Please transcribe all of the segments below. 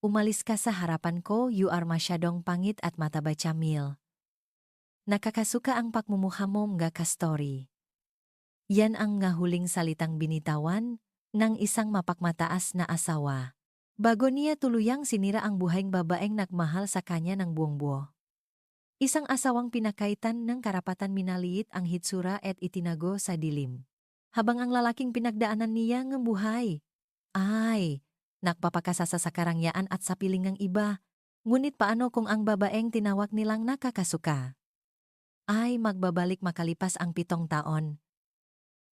Umalis ka sa harapan ko, you are masyadong pangit at mataba Camille. Nakakasuka ang pagmumukha mo mga kastori. Yan ang nga huling salitang binitawan ng isang mapakmataas na asawa. Bago niya tuluyang sinira ang buhaing babaeng nagmahal sa kanya ng buong buo. Isang asawang pinakaitan ng karapatan minaliit ang hitsura at itinago sa dilim. Habang ang lalaking pinagdaanan niya ng buhay ay nagpapakasasa sa karangyaan at sa piling ng iba. Ngunit paano kung ang babaeng tinawag nilang nakakasuka ay magbabalik makalipas ang 7 taon?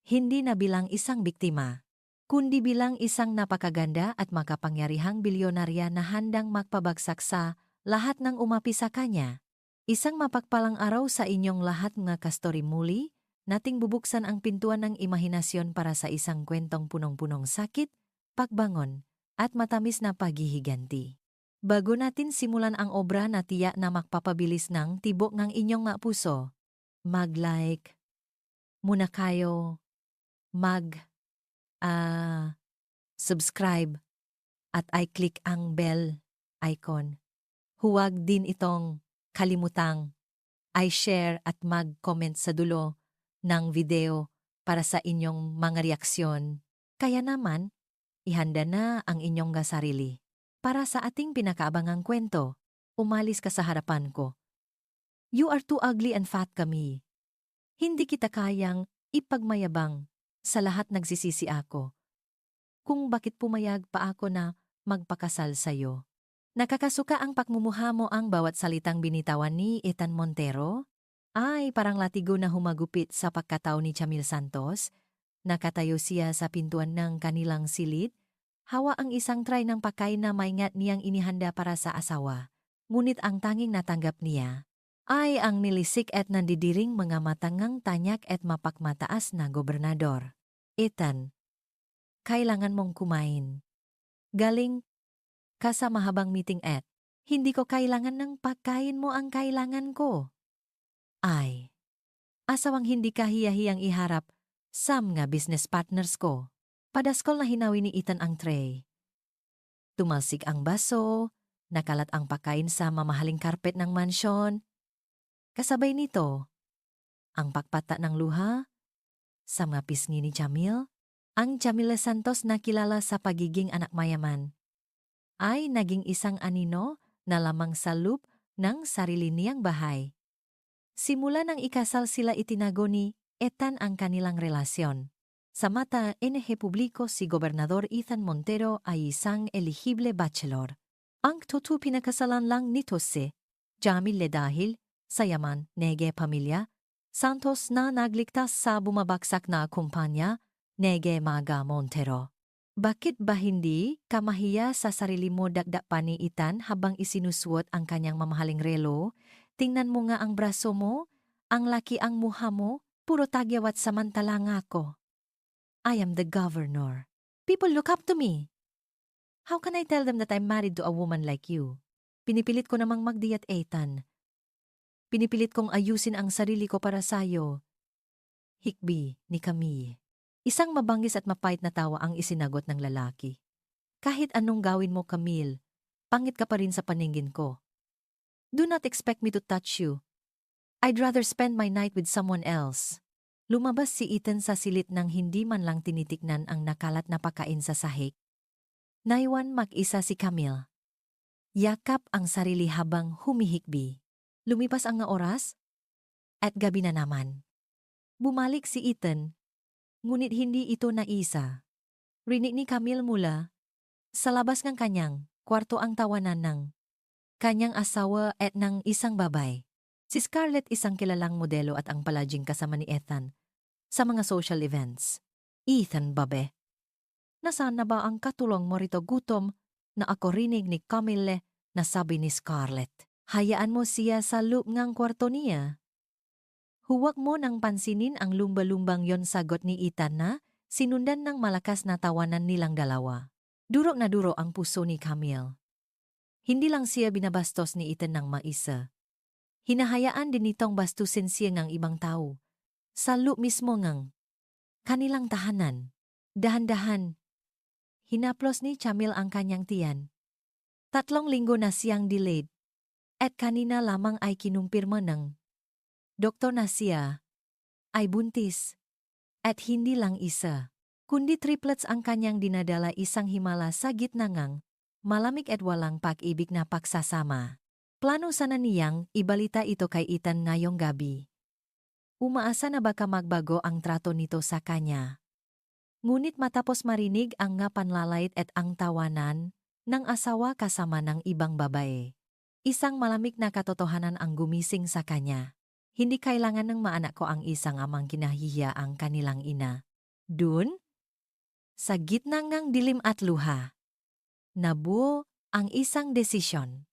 Hindi na bilang isang biktima, kundi bilang isang napakaganda at makapangyarihang bilyonarya na handang magpabagsak sa lahat ng umapi sa kanya. Isang mapagpalang araw sa inyong lahat mga kastori, muli nating bubuksan ang pintuan ng imahinasyon para sa isang kwentong punong-punong sakit, pagbangon, at matamis na paghihiganti. Bago natin simulan ang obra na tiyak na magpapabilis ng tibok ng inyong mga puso, mag-like muna kayo, subscribe, at i-click ang bell icon. Huwag din itong kalimutang i-share at mag-comment sa dulo ng video para sa inyong mga reaksyon. Kaya naman, ihanda na ang inyong sarili. Para sa ating pinakaabangang kwento, umalis ka sa harapan ko. You are too ugly and fat kami. Hindi kita kayang ipagmayabang, sa lahat nagsisisi ako. Kung bakit pumayag pa ako na magpakasal sa'yo. Nakakasuka ang pagmumukha mo, ang bawat salitang binitawan ni Ethan Montero ay parang latigo na humagupit sa pagkatao ni Camille Santos. Nakatayo siya sa pintuan ng kanilang silid. Hawa ang isang tray ng pagkain na maingat niyang inihanda para sa asawa. Ngunit ang tanging natanggap niya ay ang nilisik at nandidiring mga matangang tanyak at mapakmataas na gobernador. Ethan, kailangan mong kumain. Galing ka sa mahabang meeting at hindi ko kailangan ng pagkain mo, ang kailangan ko ay asawang hindi kahiyahiyang iharap sa mga business partners ko. Padaskol na hinawi ni Ethan ang tray. Tumalsik ang baso, nakalat ang pagkain sa mamahaling karpet ng mansyon. Kasabay nito, ang pagpata ng luha sa mga pisngi ni Camille. Ang Camille Santos na kilala sa pagiging anak mayaman ay naging isang anino na lamang sa loop ng sarili niyang bahay. Simula nang ikasal sila, itinago ni Ethan ang kanilang relasyon. Sa mata NG publiko, si Gobernador Ethan Montero ay isang eligible bachelor. Ang totoo pinakasalan lang nito si Jamil dahil sa yaman, nege pamilya, Santos na nagligtas sa bumabagsak na kumpanya, nege Maga Montero. Bakit ba hindi ka mahiya sa sarili mo? Dagdag pa ni Ethan habang isinusuot ang kanyang mamahaling relo. Tingnan mo nga ang braso mo, ang laki ang mukha mo, puro tagyawat samantalang ako. I am the governor. People look up to me. How can I tell them that I'm married to a woman like you? Pinipilit ko namang magdiyat, Ethan. Pinipilit kong ayusin ang sarili ko para sa'yo. Hikbi ni Camille. Isang mabangis at mapait na tawa ang isinagot ng lalaki. Kahit anong gawin mo, Camille, pangit ka pa rin sa paningin ko. Do not expect me to touch you. I'd rather spend my night with someone else. Lumabas si Ethan sa silid nang hindi man lang tinitiknan ang nakalat na pagkain sa sahig. Naiwan mag-isa si Camille. Yakap ang sarili habang humihikbi. Lumipas ang oras at gabi na naman. Bumalik si Ethan, ngunit hindi ito naisa. Rinig ni Camille mula sa labas ng kanyang kwarto ang tawanan ng kanyang asawa at ng isang babae. Si Scarlett, isang kilalang modelo at ang palaging kasama ni Ethan sa mga social events. Ethan, babe, nasaan na ba ang katulong mo rito? Gutom na ako, rinig ni Camille na sabi ni Scarlett. Hayaan mo siya sa loob ng kwarto niya. Huwag mo nang pansinin ang lumba-lumbang yon, sagot ni Ethan na sinundan ng malakas na tawanan nilang dalawa. Durok na duro ang puso ni Camille. Hindi lang siya binabastos ni Ethan ng maisa. Hinahayaan din itong bastusin siya ng ibang tao. Sa loob mismo ng kanilang tahanan. Dahan-dahan. Hinaplos ni Camille ang kanyang tiyan. 3 linggo na siyang delayed. At kanina lamang ay kinumpirma ng doktor na siya ay buntis. At hindi lang isa, kundi triplets ang kanyang dinadala, isang himala sa gitna ngang malamig at walang pag-ibig na pagsasama. Plano sana niyang ibalita ito kay Ethan ngayong gabi. Umaasa na baka magbago ang trato nito sa kanya. Ngunit matapos marinig ang nga panlalait at ang tawanan ng asawa kasama ng ibang babae, isang malamig na katotohanan ang gumising sa kanya. Hindi kailangan ng maanak ko ang isang amang kinahihiya ang kanilang ina. Dun, sa gitna ngang dilim at luha, nabuo ang isang desisyon.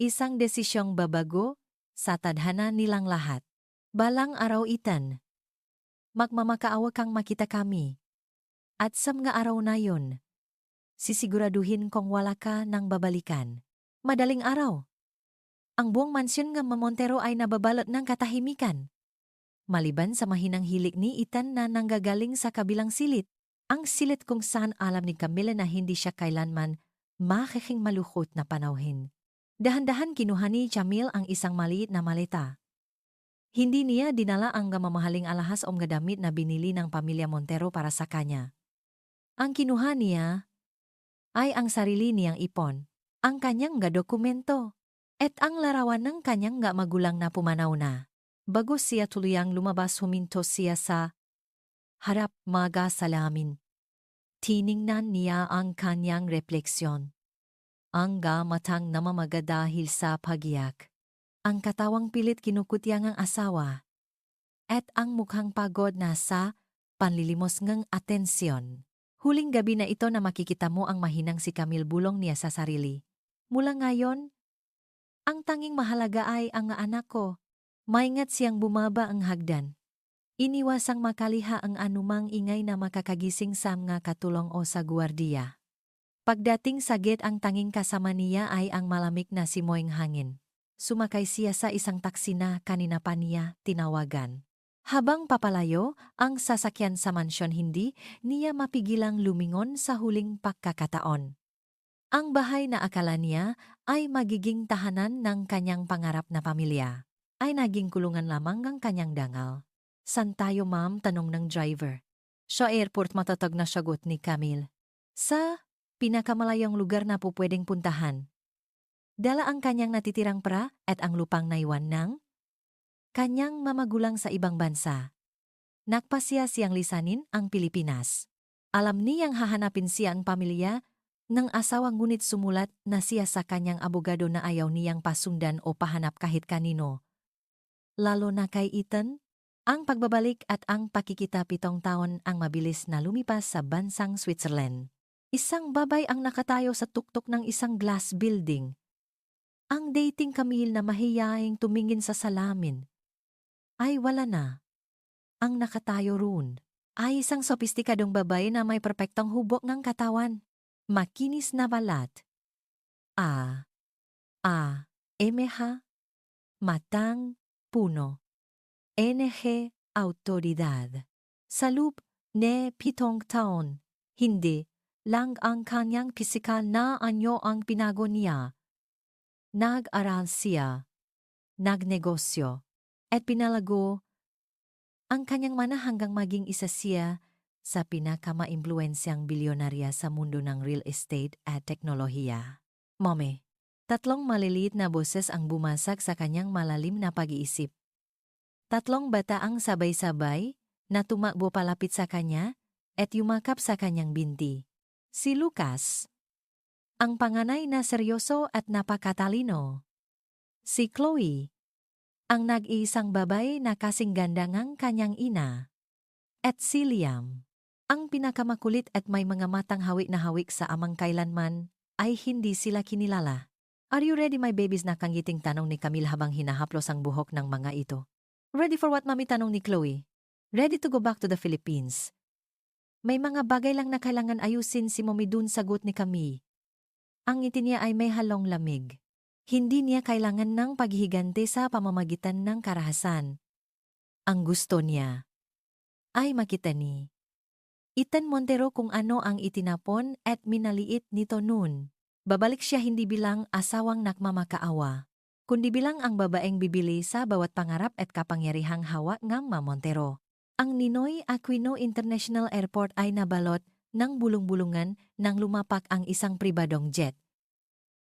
Isang desisyong babago sa tadhana nilang lahat. Balang araw, Ethan, magmamakaawa kang makita kami. At sa mga araw na yon, sisiguraduhin kong wala ka nang babalikan. Madaling araw, ang buong mansyon ng Montero ay nababalot ng katahimikan. Maliban sa mahinang hilik ni Ethan na nanggagaling sa kabilang silid, ang silid kung saan alam ni Camila na hindi siya kailanman makiking malukot na panauhin. Dahan-dahan kinuha ni Jamil ang isang maliit na maleta. Hindi niya dinala ang mamahaling alahas o mga damit na binili ng pamilya Montero para sa kanya. Ang kinuha niya ay ang sarili niyang ipon, ang kanyang dokumento, at ang larawan ng kanyang magulang na pumanaw na. Bago siya tuluyang lumabas, huminto siya sa harap mga salamin. Tiningnan niya ang kanyang refleksyon. Ang matang namamaga dahil sa pagiyak. Ang katawang pilit kinukutyang ang asawa. At ang mukhang pagod na sa panlilimos ng atensyon. Huling gabi na ito na makikita mo ang mahinang si Camille, bulong niya sa sarili. Mula ngayon, ang tanging mahalaga ay ang anak ko. Maingat siyang bumaba ang hagdan. Iniwasang makaliha ang anumang ingay na makakagising sa mga katulong o sa guwardiya. Pagdating sa gate, ang tanging kasama niya ay ang malamig na simoyng hangin. Sumakay siya sa isang taksi na kanina pa niya tinawagan. Habang papalayo ang sasakyan sa mansyon, hindi niya mapigilang lumingon sa huling pagkakataon. Ang bahay na akala niya ay magiging tahanan ng kanyang pangarap na pamilya, ay naging kulungan lamang ng kanyang dangal. "San tayo, ma'am?" tanong ng driver. "Sa airport," matatag na sagot ni Camille. "Sa pinakamalayong lugar na pupwedeng puntahan." Dala ang kanyang natitirang pra at ang lupang naiwan ng kanyang mamagulang sa ibang bansa. Nagpasya siyang lisanin ang Pilipinas. Alam niyang hahanapin siya ang pamilya ng asawa, ngunit sumulat na siya sa kanyang abogado na ayaw niyang pasundan o pahanap kahit kanino. Lalo na kay Ethan, ang pagbabalik at ang pakikita 7 taon ang mabilis na lumipas sa bansang Switzerland. Isang babay ang nakatayo sa tuktok ng isang glass building. Ang dating Camille na mahiyaing tumingin sa salamin ay wala na. Ang nakatayo roon ay isang sopistikadong babae na may perpektong hubok ng katawan. Makinis na balat. MH, matang, puno. NG, autoridad. Sa loob ne 7 taon, hindi lang ang kanyang pisikal na anyo ang pinago niya. Nag-aral siya, nagnegosyo, at pinalago ang kanyang mana hanggang maging isa siya sa pinakamaimpluwensyang bilyonarya sa mundo ng real estate at teknolohiya. Mome, 3 maliliit na boses ang bumasag sa kanyang malalim na pag-iisip. 3 bata ang sabay-sabay na tumakbo palapit sa kanya at yumakap sa kanyang binti. Si Lucas, ang panganay na seryoso at napakatalino. Si Chloe, ang nag-iisang babae na kasing ganda ng kanyang ina. At si Liam, ang pinakamakulit at may mga matang hawik na hawik sa amang kailanman ay hindi sila kinilala. "Are you ready, my babies?" nakangiting tanong ni Camille habang hinahaplos ang buhok ng mga ito. "Ready for what, mami?" tanong ni Chloe. "Ready to go back to the Philippines." "May mga bagay lang na kailangan ayusin si mommy dun," sagot ni Camille. Ang ngiti niya ay may halong lamig. Hindi niya kailangan ng paghihigante sa pamamagitan ng karahasan. Ang gusto niya ay makita ni Ethan Montero kung ano ang itinapon at minaliit nito noon. Babalik siya hindi bilang asawang nakmamakaawa, kundi bilang ang babaeng bibili sa bawat pangarap at kapangyarihang hawak ng Montero. Ang Ninoy Aquino International Airport ay nabalot ng bulong-bulungan nang lumapak ang isang pribadong jet.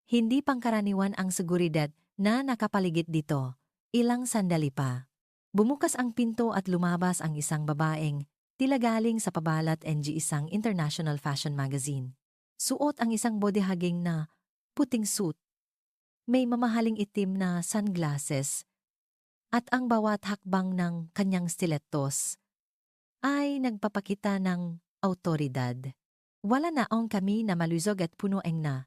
Hindi pangkaraniwan ang seguridad na nakapaligid dito. Ilang sandali pa. Bumukas ang pinto at lumabas ang isang babaeng, tila galing sa pabalat ng isang international fashion magazine. Suot ang isang bodehaging na puting suit. May mamahaling itim na sunglasses at ang bawat hakbang ng kanyang stilettos ay nagpapakita ng autoridad. Wala na kami na malusog at punueng na.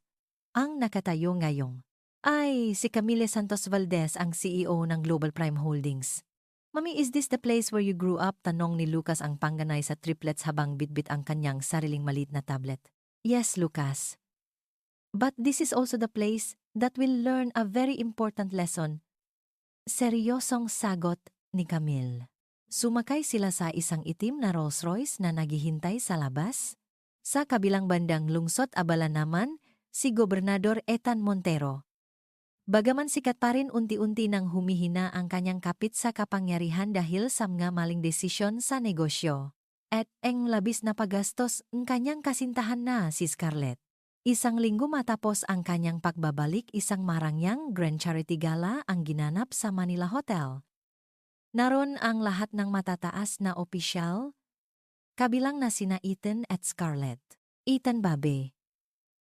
Ang nakatayo ngayong ay si Camille Santos Valdez, ang CEO ng Global Prime Holdings. Mami, is this the place where you grew up? Tanong ni Lucas ang pangganay sa triplets habang bitbit ang kanyang sariling maliit na tablet. Yes, Lucas. But this is also the place that will learn a very important lesson. Seryosong sagot ni Camille. Sumakay sila sa isang itim na Rolls Royce na naghihintay sa labas. Sa kabilang bandang lungsod abala naman si Gobernador Ethan Montero. Bagaman sikat pa rin, unti-unti nang humihina ang kanyang kapit sa kapangyarihan dahil sa mga maling desisyon sa negosyo. At ang labis na paggastos ng kanyang kasintahan na si Scarlett. Isang linggo matapos ang kanyang pagbabalik, isang marangyang Grand Charity Gala ang ginanap sa Manila Hotel. Naroon ang lahat ng matataas na opisyal, kabilang na sina Ethan at Scarlett. Ethan, babe,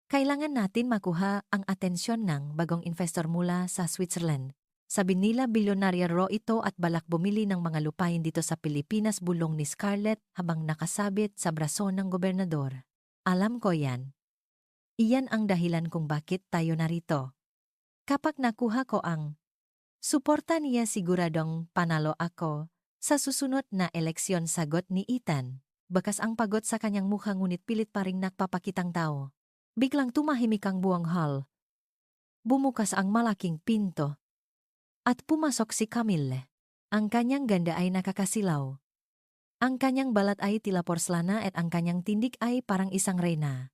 kailangan natin makuha ang atensyon ng bagong investor mula sa Switzerland. Sabi nila bilyonarya raw ito at balak bumili ng mga lupain dito sa Pilipinas, bulong ni Scarlett habang nakasabit sa braso ng gobernador. Alam ko yan. Iyan ang dahilan kung bakit tayo narito. Kapag nakuha ko ang suporta niya, siguradong panalo ako sa susunod na eleksyon, sagot ni Ethan. Bakas ang pagod sa kanyang mukha ngunit pilit pa ring nagpapakitang tao. Biglang tumahimik ang buong hall. Bumukas ang malaking pinto. At pumasok si Camille. Ang kanyang ganda ay nakakasilaw. Ang kanyang balat ay tila porselana at ang kanyang tindig ay parang isang reyna.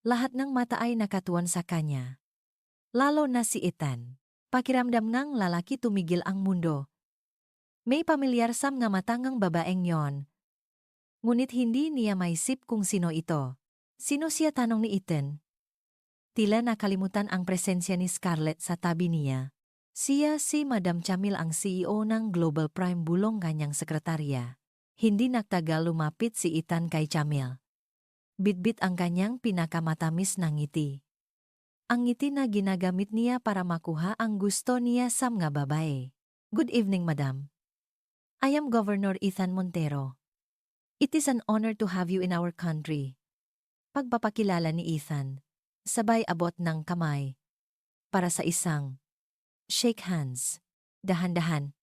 Lahat ng mata ay nakatuon sa kanya. Lalo na si Ethan. Pakiramdam ng lalaki tumigil ang mundo. May pamilyar sa mga matangang babaeng yon. Ngunit hindi niya maisip kung sino ito. Sino siya, tanong ni Ethan. Tila nakalimutan ang presensya ni Scarlett sa tabi niya. Siya si Madam Camille, ang CEO ng Global Prime, bulong kanyang sekretarya. Hindi nagtagal lumapit si Ethan kay Camille. Bitbit ang kanyang pinakamatamis na ngiti. Ang ngiti na ginagamit niya para makuha ang gusto niya sa mga babae. Good evening, Madam. I am Governor Ethan Montero. It is an honor to have you in our country. Pagpapakilala ni Ethan, sabay abot ng kamay para sa isang shake hands. Dahan-dahan.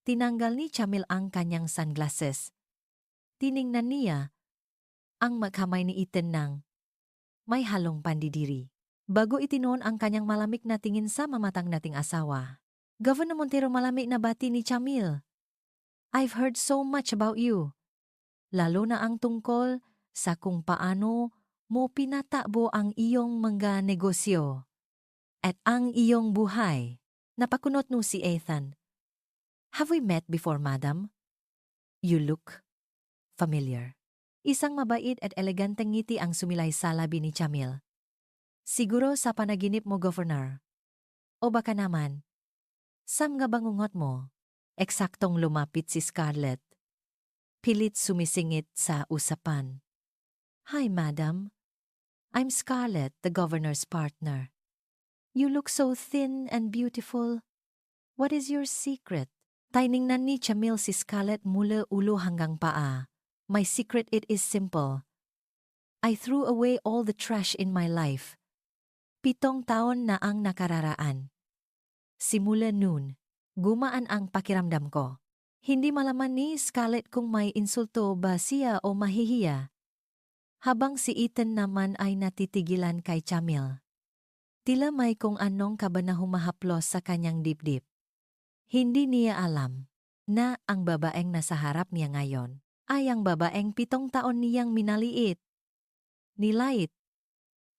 Tinanggal ni Camille ang kanyang sunglasses. Tiningnan niya ang magkamay ni Ethan ng may halong pandidiri. Bago itinoon ang kanyang malamig na tingin sa mamatang nating asawa. Governor Montero, malamig na bati ni Camille. I've heard so much about you. Lalo na ang tungkol sa kung paano mo pinatakbo ang iyong mga negosyo at ang iyong buhay. Napakunot no si Ethan. Have we met before, Madam? You look familiar. Isang mabait at eleganteng ngiti ang sumilay sa labi ni Camille. Siguro sa panaginip mo, Governor. O baka naman, sa mga bangungot mo. Eksaktong lumapit si Scarlett. Pilit sumisingit sa usapan. Hi, Madam. I'm Scarlett, the Governor's partner. You look so thin and beautiful. What is your secret? Tiningnan ni Camille si Scarlett mula ulo hanggang paa. My secret, it is simple. I threw away all the trash in my life. 7 taon na ang nakararaan. Simula noon, gumaan ang pakiramdam ko. Hindi malaman ni Scarlett kung may insulto ba siya o mahihiya. Habang si Ethan naman ay natitigilan kay Camille. Tila may kung anong kaba na humahaplos sa kanyang dibdib. Hindi niya alam na ang babaeng nasa harap niya ngayon ay ang babaeng 7 taon niyang minaliit, nilait,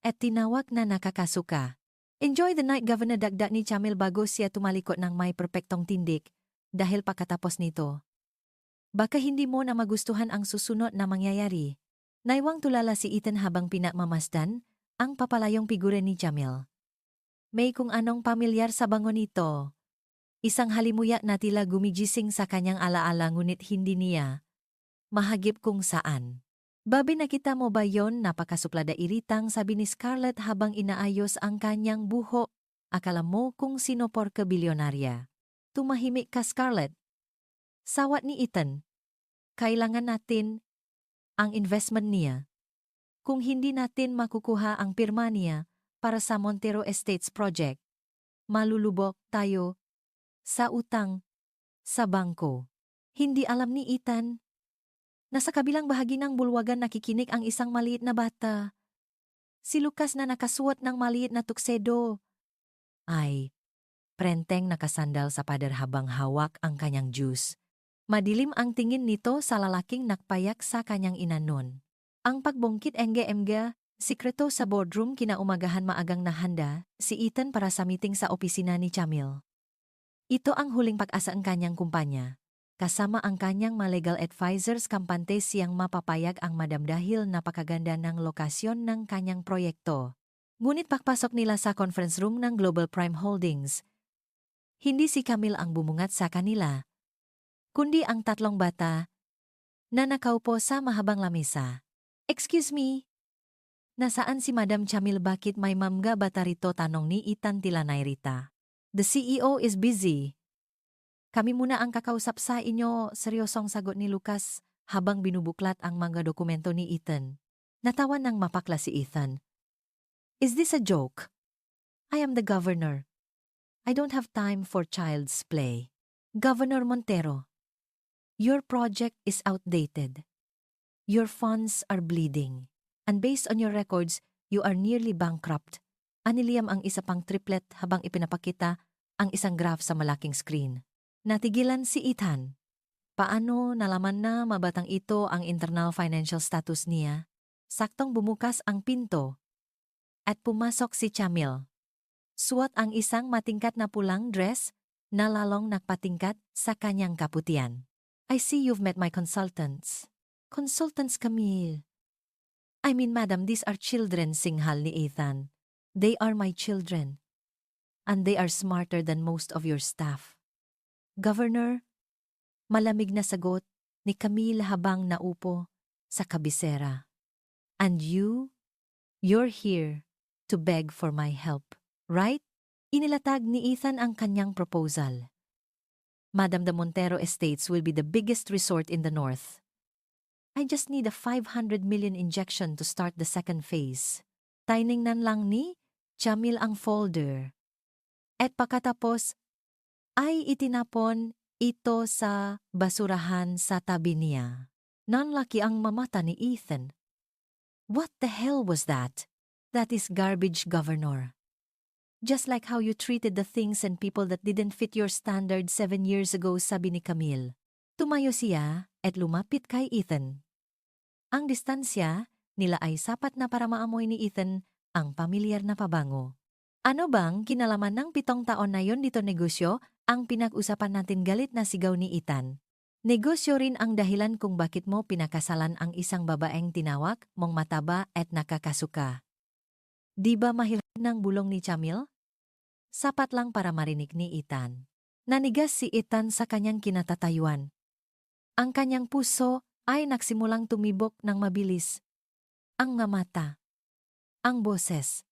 at tinawag na nakakasuka. Enjoy the night, Governor, dagdag ni Jamil bago siya tumalikod ng may perpektong tindik. Dahil pagkatapos nito, baka hindi mo na magustuhan ang susunod na mangyayari. Naiwang tulala si Ethan habang pinagmamasdan ang papalayong figura ni Jamil. May kung anong pamilyar sa bangon nito. Isang halimuyak na tila gumigising sa kanyang alaala ngunit hindi niya mahagip kung saan. Babi, nakita mo ba yon? Napakasuplada iritang sabi ni Scarlett habang inaayos ang kanyang buho. Akala mo kung sino porka bilyonarya. Tumahimik ka, Scarlett. Sawat ni Ethan. Kailangan natin ang investment niya. Kung hindi natin makukuha ang pirma niya para sa Montero Estates project, malulubog tayo sa utang sa bangko. Hindi alam ni Ethan. Nasa kabilang bahagi ng bulwagan nakikinig ang isang maliit na bata. Si Lucas na nakasuot ng maliit na tuksedo. Ay, prenteng nakasandal sa pader habang hawak ang kanyang juice. Madilim ang tingin nito sa lalaking nakpayak sa kanyang inanon. Ang pagbungkit engge-emga, sikreto sa boardroom kinaumagahan maagang nahanda si Ethan para sa meeting sa opisina ni Jamil. Ito ang huling pag-asa ng kanyang kumpanya. Kasama ang kanyang mga legal advisors, kampante siyang mapapayag ang madam dahil napakaganda ng lokasyon ng kanyang proyekto. Ngunit pagpasok nila sa conference room ng Global Prime Holdings, hindi si Camille ang bumungat sa kanila, kundi ang tatlong bata na nakaupo sa mahabang lamesa. Excuse me? Nasaan si Madam Jamil? Bakit may mamga bata rito? Tanong ni Ethan tila nairita. The CEO is busy. Kami muna ang kakausap sa inyo, seryosong sagot ni Lucas habang binubuklat ang mga dokumento ni Ethan. Natawa ng mapakla si Ethan. Is this a joke? I am the governor. I don't have time for child's play. Governor Montero, your project is outdated. Your funds are bleeding. And based on your records, you are nearly bankrupt. Aniliyam ang isa pang triplet habang ipinapakita ang isang graph sa malaking screen. Natigilan si Ethan. Paano nalaman na mabatang ito ang internal financial status niya? Saktong bumukas ang pinto at pumasok si Jamil. Suot ang isang matingkat na pulang dress na lalong nagpatingkat sa kanyang kaputian. I see you've met my consultants. Consultants, Camille. I mean, madam, these are children, singhal ni Ethan. They are my children. And they are smarter than most of your staff. Governor, malamig na sagot ni Camille habang naupo sa kabisera. And you're here to beg for my help, right? Inilatag ni Ethan ang kanyang proposal. Madam, the Montero Estates will be the biggest resort in the north. I just need a 500 million injection to start the second phase. Tiningnan lang ni Jamil ang folder. At pagkatapos, ay itinapon ito sa basurahan sa tabi niya. Nanlaki ang mamata ni Ethan. What the hell was that? That is garbage, Governor. Just like how you treated the things and people that didn't fit your standards 7 years ago, sabi ni Camille. Tumayo siya at lumapit kay Ethan. Ang distansya nila ay sapat na para maamoy ni Ethan ang pamilyar na pabango. Ano bang kinalaman ng 7 taon na yon dito negosyo? Ang pinag-usapan natin, galit na sigaw ni Ethan. Negosyo rin ang dahilan kung bakit mo pinakasalan ang isang babaeng tinawag mong mataba at nakakasuka. Di ba mahirap ng bulong ni Jamil? Sapat lang para marinig ni Ethan. Nanigas si Ethan sa kanyang kinatatayuan. Ang kanyang puso ay nagsimulang tumibok ng mabilis. Ang mga mata, ang boses,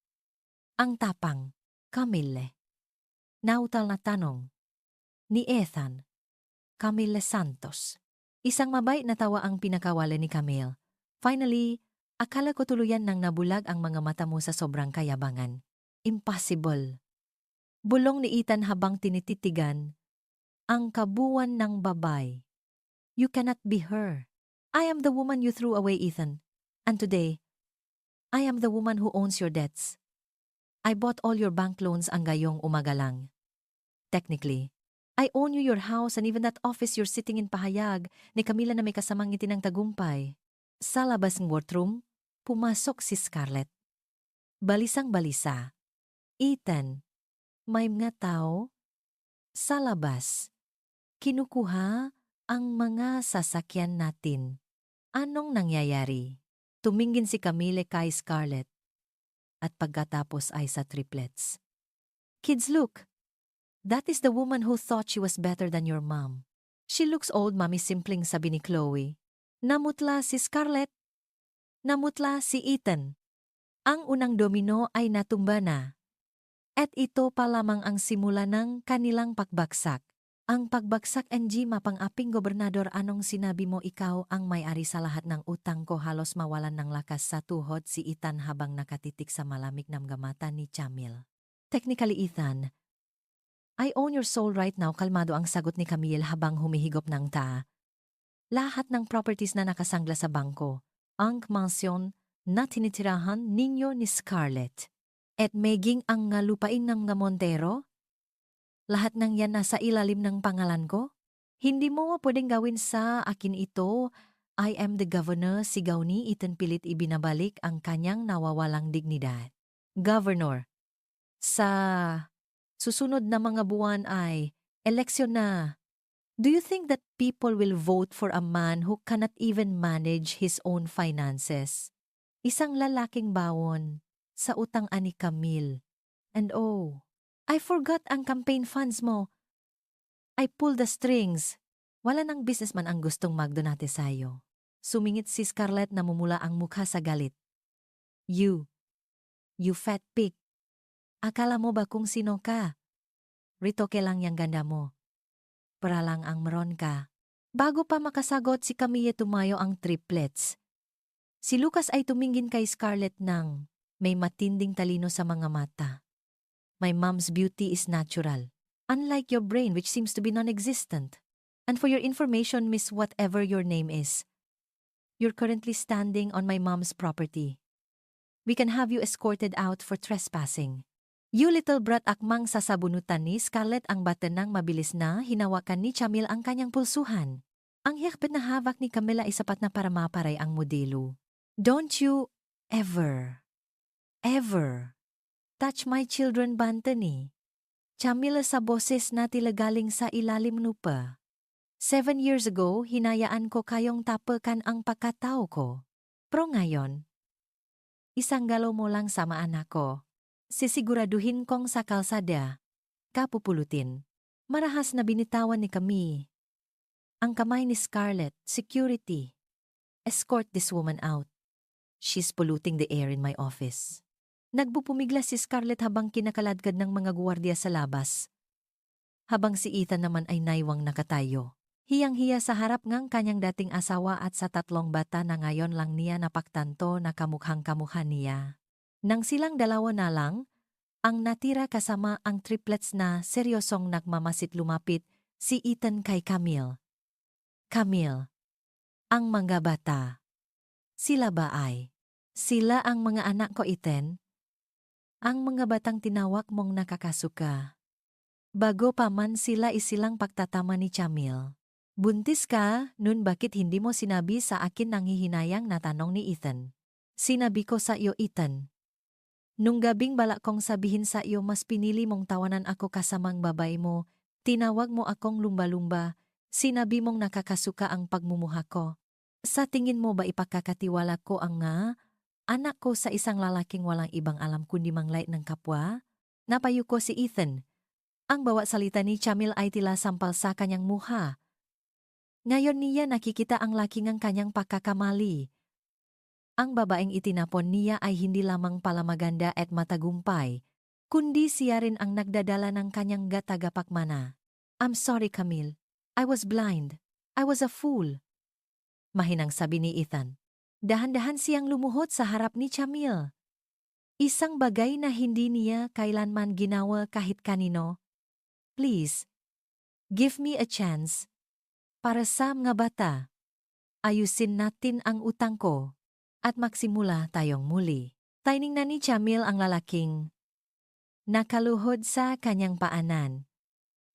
ang tapang. Camille. Nautal na tanong ni Ethan. Camille Santos. Isang mabait na tawa ang pinakawala ni Camille. Finally, akala ko tuluyan nang nabulag ang mga mata mo sa sobrang kayabangan. Impossible. Bulong ni Ethan habang tinititigan ang kabuuan ng babay. You cannot be her. I am the woman you threw away, Ethan. And today, I am the woman who owns your debts. I bought all your bank loans ang gayong umaga lang. Technically, I own you your house and even that office you're sitting in, pahayag ni Camila na may kasamang ngiti ng tagumpay. Sa labas ng workroom, pumasok si Scarlett. Balisang-balisa. Ethan, may mga tao sa labas. Kinukuha ang mga sasakyan natin. Anong nangyayari? Tumingin si Camille kay Scarlett at pagkatapos ay sa triplets. Kids, look. That is the woman who thought she was better than your mom. She looks old, Mommy, simpleng sabi ni Chloe. Namutla si Scarlett. Namutla si Ethan. Ang unang domino ay natumba na. At ito pa lamang ang simula ng kanilang pagbagsak. Ang pagbagsak NG mapang-aping gobernador, anong sinabi mo? Ikaw ang may-ari sa lahat ng utang ko. Halos mawalan ng lakas sa tuhod si Ethan habang nakatitik sa malamig na mga mata ni Camille. Technically, Ethan, I own your soul right now. Kalmado ang sagot ni Camille habang humihigop ng taa. Lahat ng properties na nakasangla sa bangko, ang mansyon na tinitirahan ninyo ni Scarlett, at meging ang nga lupain ng nga Montero, lahat ng yan nasa ilalim ng pangalan ko? Hindi mo pwedeng gawin sa akin ito. I am the governor, sigaw ni Ethan, pilit ibinabalik ang kanyang nawawalang dignidad. Governor, sa susunod na mga buwan ay eleksyon na. Do you think that people will vote for a man who cannot even manage his own finances? Isang lalaking bawon sa utang ani Camille. And oh, I forgot ang campaign funds mo. I pulled the strings. Wala nang businessman ang gustong magdonate sa'yo. Sumingit si Scarlett, namumula ang mukha sa galit. You fat pig. Akala mo ba kung sino ka? Ritoke lang yang ganda mo. Para lang ang meron ka. Bago pa makasagot si Camille, tumayo ang triplets. Si Lucas ay tumingin kay Scarlett nang may matinding talino sa mga mata. My mom's beauty is natural, unlike your brain which seems to be non-existent. And for your information, miss, whatever your name is, you're currently standing on my mom's property. We can have you escorted out for trespassing. You little brat, akmang sasabunutan ni Scarlett ang batenang mabilis na hinawakan ni Camille ang kanyang pulsuhan. Ang higpit na hawak ni Camila ay sapat na para maparay ang modelo. Don't you ever touch my children, Bantani. Camille, sa boses na tila galing sa ilalim lupa. 7 years ago, hinayaan ko kayong tapakan ang pagkatao ko. Pero ngayon, isang galaw mo lang sama anak ko. Sisiguraduhin kong sa kalsada, kapupulutin. Marahas na binitawan ni Camille ang kamay ni Scarlett. Security, escort this woman out. She's polluting the air in my office. Nagbupumigla si Scarlett habang kinakaladkad ng mga guwardiya sa labas. Habang si Ethan naman ay naiwang nakatayo. Hiyang-hiya sa harap ng kanyang dating asawa at sa 3 bata na ngayon lang niya napagtanto na kamukhang-kamukha niya. Nang silang dalawa na lang, ang natira kasama ang triplets na seryosong nagmamasit, lumapit si Ethan kay Camille. Camille, ang mga bata. Sila ba ay? Sila ang mga anak ko, Ethan? Ang mga batang tinawag mong nakakasuka. Bago pa man sila isilang pagtatama ni Camille. Buntis ka, nun bakit hindi mo sinabi sa akin? Nanghihinayang na tanong ni Ethan. Sinabi ko sa iyo, Ethan. Nung gabing balak kong sabihin sa iyo, mas pinili mong tawanan ako kasamang babae mo. Tinawag mo akong lumba-lumba. Sinabi mong nakakasuka ang pagmumuha ko. Sa tingin mo ba ipagkakatiwala ko ang anak ko sa isang lalaking walang ibang alam kundi manglait ng kapwa? Napayuko si Ethan. Ang bawat salita ni Camille ay tila sampal sa kanyang muha. Ngayon niya nakikita ang laking ang kanyang pagkakamali. Ang babaeng itinapon niya ay hindi lamang pala maganda at matagumpay, kundi siya rin ang nagdadala ng kanyang tagapagmana. I'm sorry, Camille. I was blind. I was a fool. Mahinang sabi ni Ethan. Dahan-dahan siyang lumuhod sa harap ni Camille. Isang bagay na hindi niya kailanman ginawa kahit kanino. Please, give me a chance. Para sa mga bata, ayusin natin ang utang ko at magsimula tayong muli. Tiningnan ni Camille ang lalaking nakaluhod sa kanyang paanan.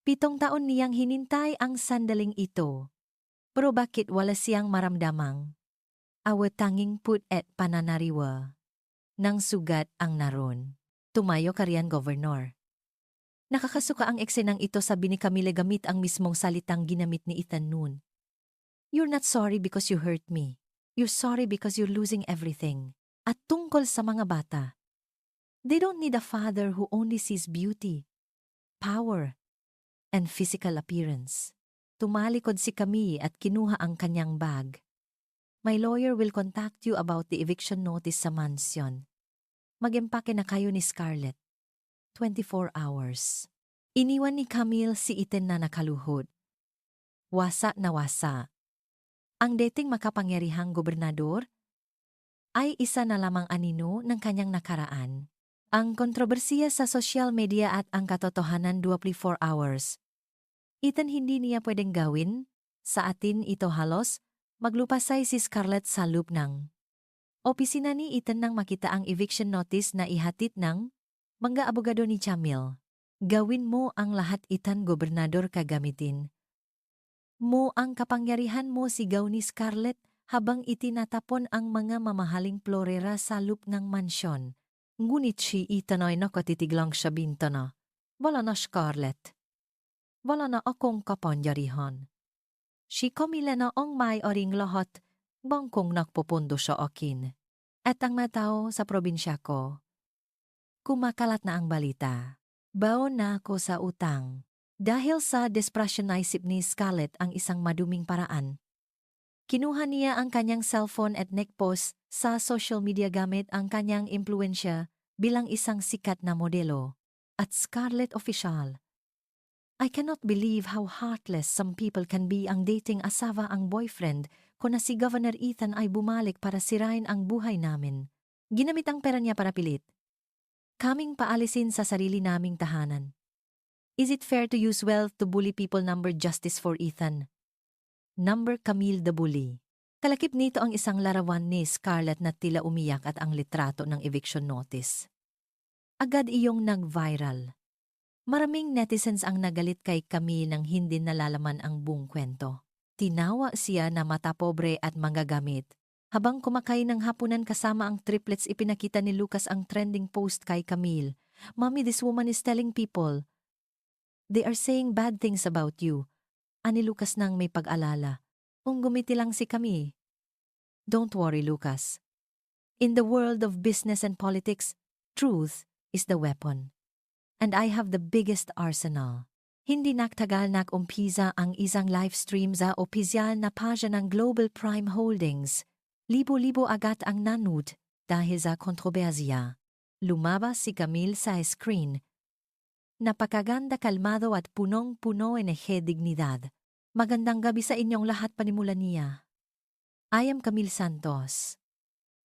7 taon niyang hinintay ang sandaling ito. Pero bakit wala siyang maramdamang awat tanging put at pananariwa? Nang sugat ang naron. Tumayo kariyan Governor. Nakakasuka ang eksenang ito, sabi ni Camille gamit ang mismong salitang ginamit ni Ethan noon. You're not sorry because you hurt me. You're sorry because you're losing everything. At tungkol sa mga bata, they don't need a father who only sees beauty, power, and physical appearance. Tumalikod si Camille at kinuha ang kanyang bag. My lawyer will contact you about the eviction notice sa mansion. Mag-empake na kayo ni Scarlett. 24 hours. Iniwan ni Camille si Ethan na nakaluhod. Wasa na wasa. Ang dating makapangyarihang gobernador ay isa na lamang anino ng kanyang nakaraan. Ang kontrobersiya sa social media at ang katotohanan 24 hours. Ethan, hindi niya pwedeng gawin. Sa atin ito halos, maglupasay si Scarlett sa loop ng opisina ni Ethan nang makita ang eviction notice na ihatid ng mga abogado ni Camille. Gawin mo ang lahat, Ethan, gobernador, kagamitin mo ang kapangyarihan mo, sigaw ni Scarlett habang itinatapon ang mga mamahaling florera sa loop ng mansyon. Ngunit si Ethan ay nakatitig lang sa bintana. Wala na, Scarlett. Wala na akong kapangyarihan. Si Camille na ang may-aring lahat, bangkong nagpupundo sa akin. At ang matao sa probinsya ko, kumakalat na ang balita. Baon na ako sa utang. Dahil sa desperasyon naisip ni Scarlett ang isang maduming paraan. Kinuha niya ang kanyang cellphone at nagpost sa social media gamit ang kanyang impluensya bilang isang sikat na modelo. At Scarlett official. I cannot believe how heartless some people can be. Ang dating asawa ang boyfriend ko na si Governor Ethan ay bumalik para sirain ang buhay namin. Ginamit ang pera niya para pilit kaming paalisin sa sarili naming tahanan. Is it fair to use wealth to bully people? Number justice for Ethan. Number Camille the bully. Kalakip nito ang isang larawan ni Scarlett na tila umiyak at ang litrato ng eviction notice. Agad iyong nag-viral. Maraming netizens ang nagalit kay Camille nang hindi nalalaman ang buong kwento. Tinawa siya na mata pobre at manggagamit. Habang kumakain ng hapunan kasama ang triplets, ipinakita ni Lucas ang trending post kay Camille. Mommy, this woman is telling people they are saying bad things about you. Ani Lucas nang may pag-alala. Gumiti lang si Camille. Don't worry, Lucas. In the world of business and politics, truth is the weapon. And I have the biggest arsenal. Hindi naktagal nag-umpisa ang isang livestream sa opisyal na pagina ng Global Prime Holdings. Libo-libo agad ang nanood dahil sa kontrobersiya. Lumabas si Camille sa screen. Napakaganda, kalmado at punong-puno enerhiya, dignidad. Magandang gabi sa inyong lahat, panimula niya. I am Camille Santos.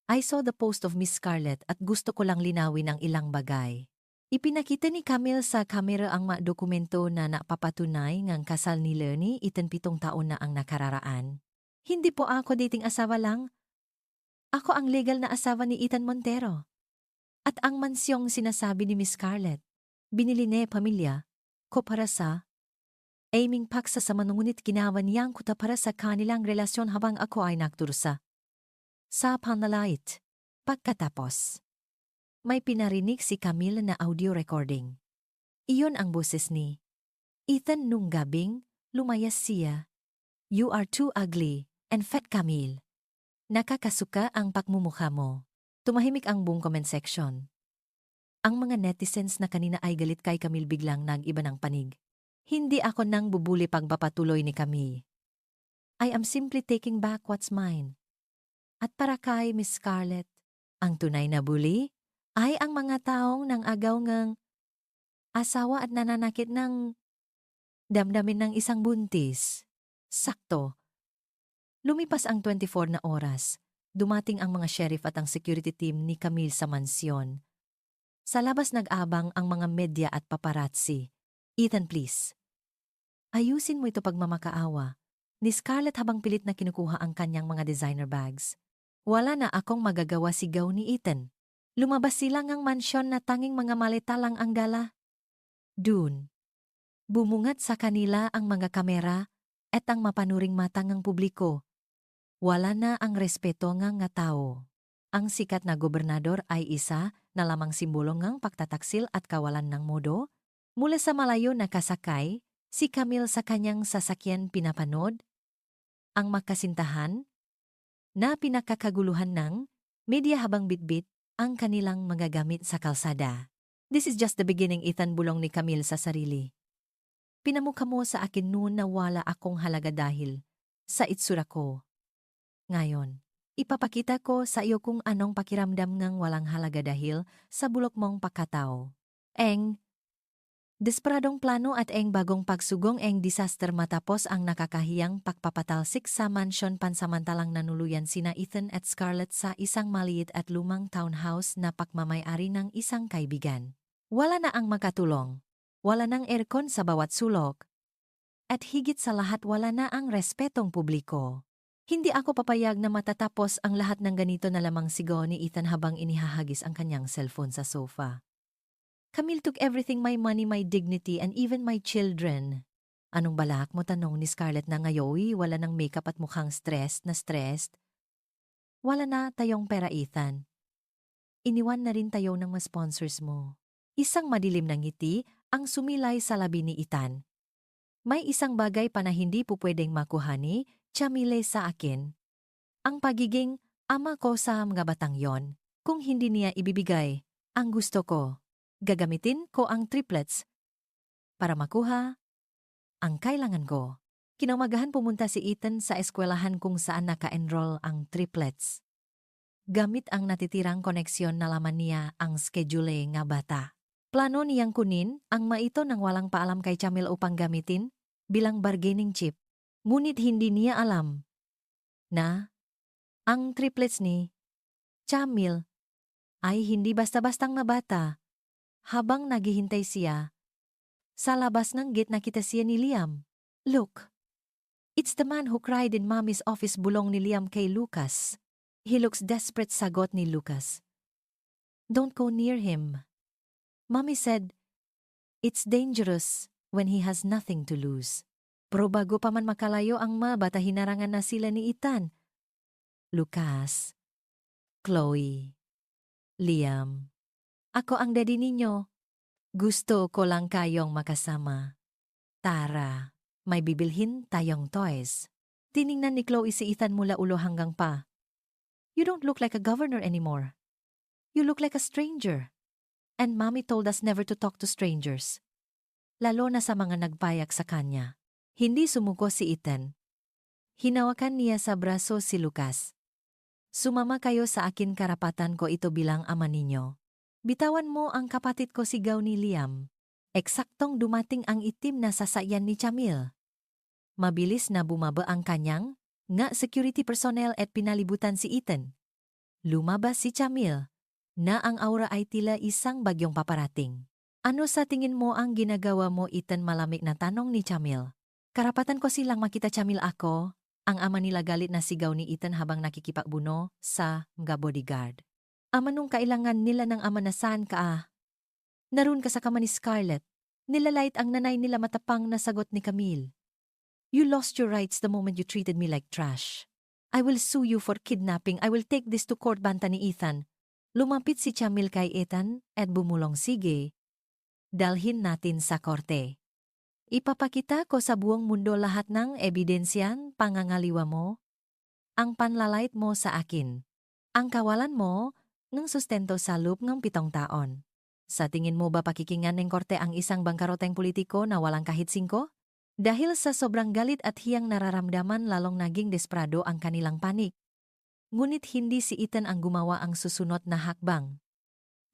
I saw the post of Miss Scarlett at gusto ko lang linawin ang ilang bagay. Ipinakita ni Camille sa kamera ang mga dokumento na napapatunay ngang kasal ni Lenny, 17 taon na ang nakararaan. Hindi po ako dating asawa lang. Ako ang legal na asawa ni Ethan Montero. At ang mansyong sinasabi ni Miss Scarlett, binili ni pamilya ko para sa aiming paksa sa manungunit, ginawa niyang kuta para sa kanilang relasyon habang ako ay nagtursa sa panlalait. Pagkatapos, may pinarinig si Camille na audio recording. Iyon ang boses ni Ethan nung gabing lumayas siya. You are too ugly and fat, Camille. Nakakasuka ang pagmumukha mo. Tumahimik ang buong comment section. Ang mga netizens na kanina ay galit kay Camille biglang nag-iba ng panig. Hindi ako nang bubuli, pagpapatuloy ni Camille. I am simply taking back what's mine. At para kay Miss Scarlett, ang tunay na bully ay ang mga taong nang agaw ngang asawa at nananakit ng damdamin ng isang buntis. Sakto. Lumipas ang 24 na oras. Dumating ang mga sheriff at ang security team ni Camille sa mansyon. Sa labas nag-abang ang mga media at paparazzi. Ethan, please. Ayusin mo ito, pagmamakaawa ni Scarlett habang pilit na kinukuha ang kanyang mga designer bags. Wala na akong magagawa, sigaw ni Ethan. Lumabas silang ang mansyon na tanging mga maleta lang ang dala. Dun, bumungat sa kanila ang mga kamera at ang mapanuring matang ng publiko. Wala na ang respeto nga tao. ang sikat na gobernador ay isa na lamang simbolo ng pagtataksil at kawalan ng modo? Mula sa malayo nakasakay, si Camille sa kanyang sasakyan pinapanood ang makasintahan na pinakakaguluhan ng media habang bitbit ang kanilang mga gamit sa kalsada. This is just the beginning, Ethan, bulong ni Camille sa sarili. Pinamukha mo sa akin noon na wala akong halaga dahil sa itsura ko. Ngayon, ipapakita ko sa iyo kung anong pakiramdam ng walang halaga dahil sa bulok mong pagkatao. Desperadong plano at bagong pagsugong disaster matapos ang nakakahiyang pagpapatalsik sa mansyon pansamantalang nanuluyan sina Ethan at Scarlett sa isang maliit at lumang townhouse na pakmamay-ari ng isang kaibigan. Wala na ang makatulong. Wala nang aircon sa bawat sulok. At higit sa lahat wala na ang respetong publiko. Hindi ako papayag na matatapos ang lahat ng ganito na lamang sigaw ni Ethan habang inihahagis ang kanyang cellphone sa sofa. Camille took everything, my money, my dignity, and even my children. Anong balak mo, tanong ni Scarlett na ngayon wala ng makeup at mukhang stressed. Wala na tayong pera, Ethan. Iniwan na rin tayo ng mga sponsors mo. Isang madilim na ngiti ang sumilay sa labi ni Ethan. May isang bagay pa na hindi po pwedeng makuha ni Camille sa akin. Ang pagiging ama ko sa mga batang yon. Kung hindi niya ibibigay ang gusto ko, gagamitin ko ang triplets para makuha ang kailangan ko. Kinaumagahan pumunta si Ethan sa eskwelahan kung saan naka-enroll ang triplets. Gamit ang natitirang koneksyon nalaman niya ang schedule nga bata. Plano niyang kunin ang maito nang walang paalam kay Camille upang gamitin bilang bargaining chip. Ngunit hindi niya alam na ang triplets ni Camille ay hindi basta-bastang na bata. Habang naghihintay siya, sa labas ng gate nakita siya ni Liam. Look, it's the man who cried in Mommy's office, bulong ni Liam kay Lucas. He looks desperate, sagot ni Lucas. Don't go near him. Mommy said, it's dangerous when he has nothing to lose. Pero bago pa man makalayo ang mga bata, hinarangan na sila ni Ethan. Lucas, Chloe, Liam. Ako ang daddy ninyo. Gusto ko lang kayong makasama. Tara, may bibilhin tayong toys. Tiningnan ni Chloe si Ethan mula ulo hanggang pa. You don't look like a governor anymore. You look like a stranger. And Mommy told us never to talk to strangers. Lalo na sa mga nagpayak sa kanya. Hindi sumuko si Ethan. Hinawakan niya sa braso si Lucas. Sumama kayo sa akin, karapatan ko ito bilang ama ninyo. Bitawan mo ang kapatid ko, sigaw ni Liam. Eksaktong dumating ang itim na sasakyan ni Camille. Mabilis na bumaba ang kanyang security personnel at pinalibutan si Ethan. Lumabas si Camille, na ang aura ay tila isang bagyong paparating. Ano sa tingin mo ang ginagawa mo, Ethan? Malamig na tanong ni Camille. Karapatan ko silang makita, Camille. Ako ang ama nila, galit na sigaw ni Ethan habang nakikipagbuno sa mga bodyguard. Ama, nung kailangan nila ng ama, nasaan ka? Naroon ka sa kama ni Scarlett. Nilalait ang nanay nila, matapang na sagot ni Camille. You lost your rights the moment you treated me like trash. I will sue you for kidnapping. I will take this to court, banta ni Ethan. Lumapit si Camille kay Ethan at bumulong, sige. Dalhin natin sa korte. Ipapakita ko sa buong mundo lahat ng ebidensyang pangangaliwa mo. Ang panlalait mo sa akin. Ang kawalan mo ng sustento sa loob ng 7 taon. Sa tingin mo ba pakikingan ng korte ang isang bangkaroteng politiko na walang kahit 5? Dahil sa sobrang galit at hiyang nararamdaman, lalong naging desperado ang kanilang panik. Ngunit hindi si Ethan ang gumawa ang susunod na hakbang,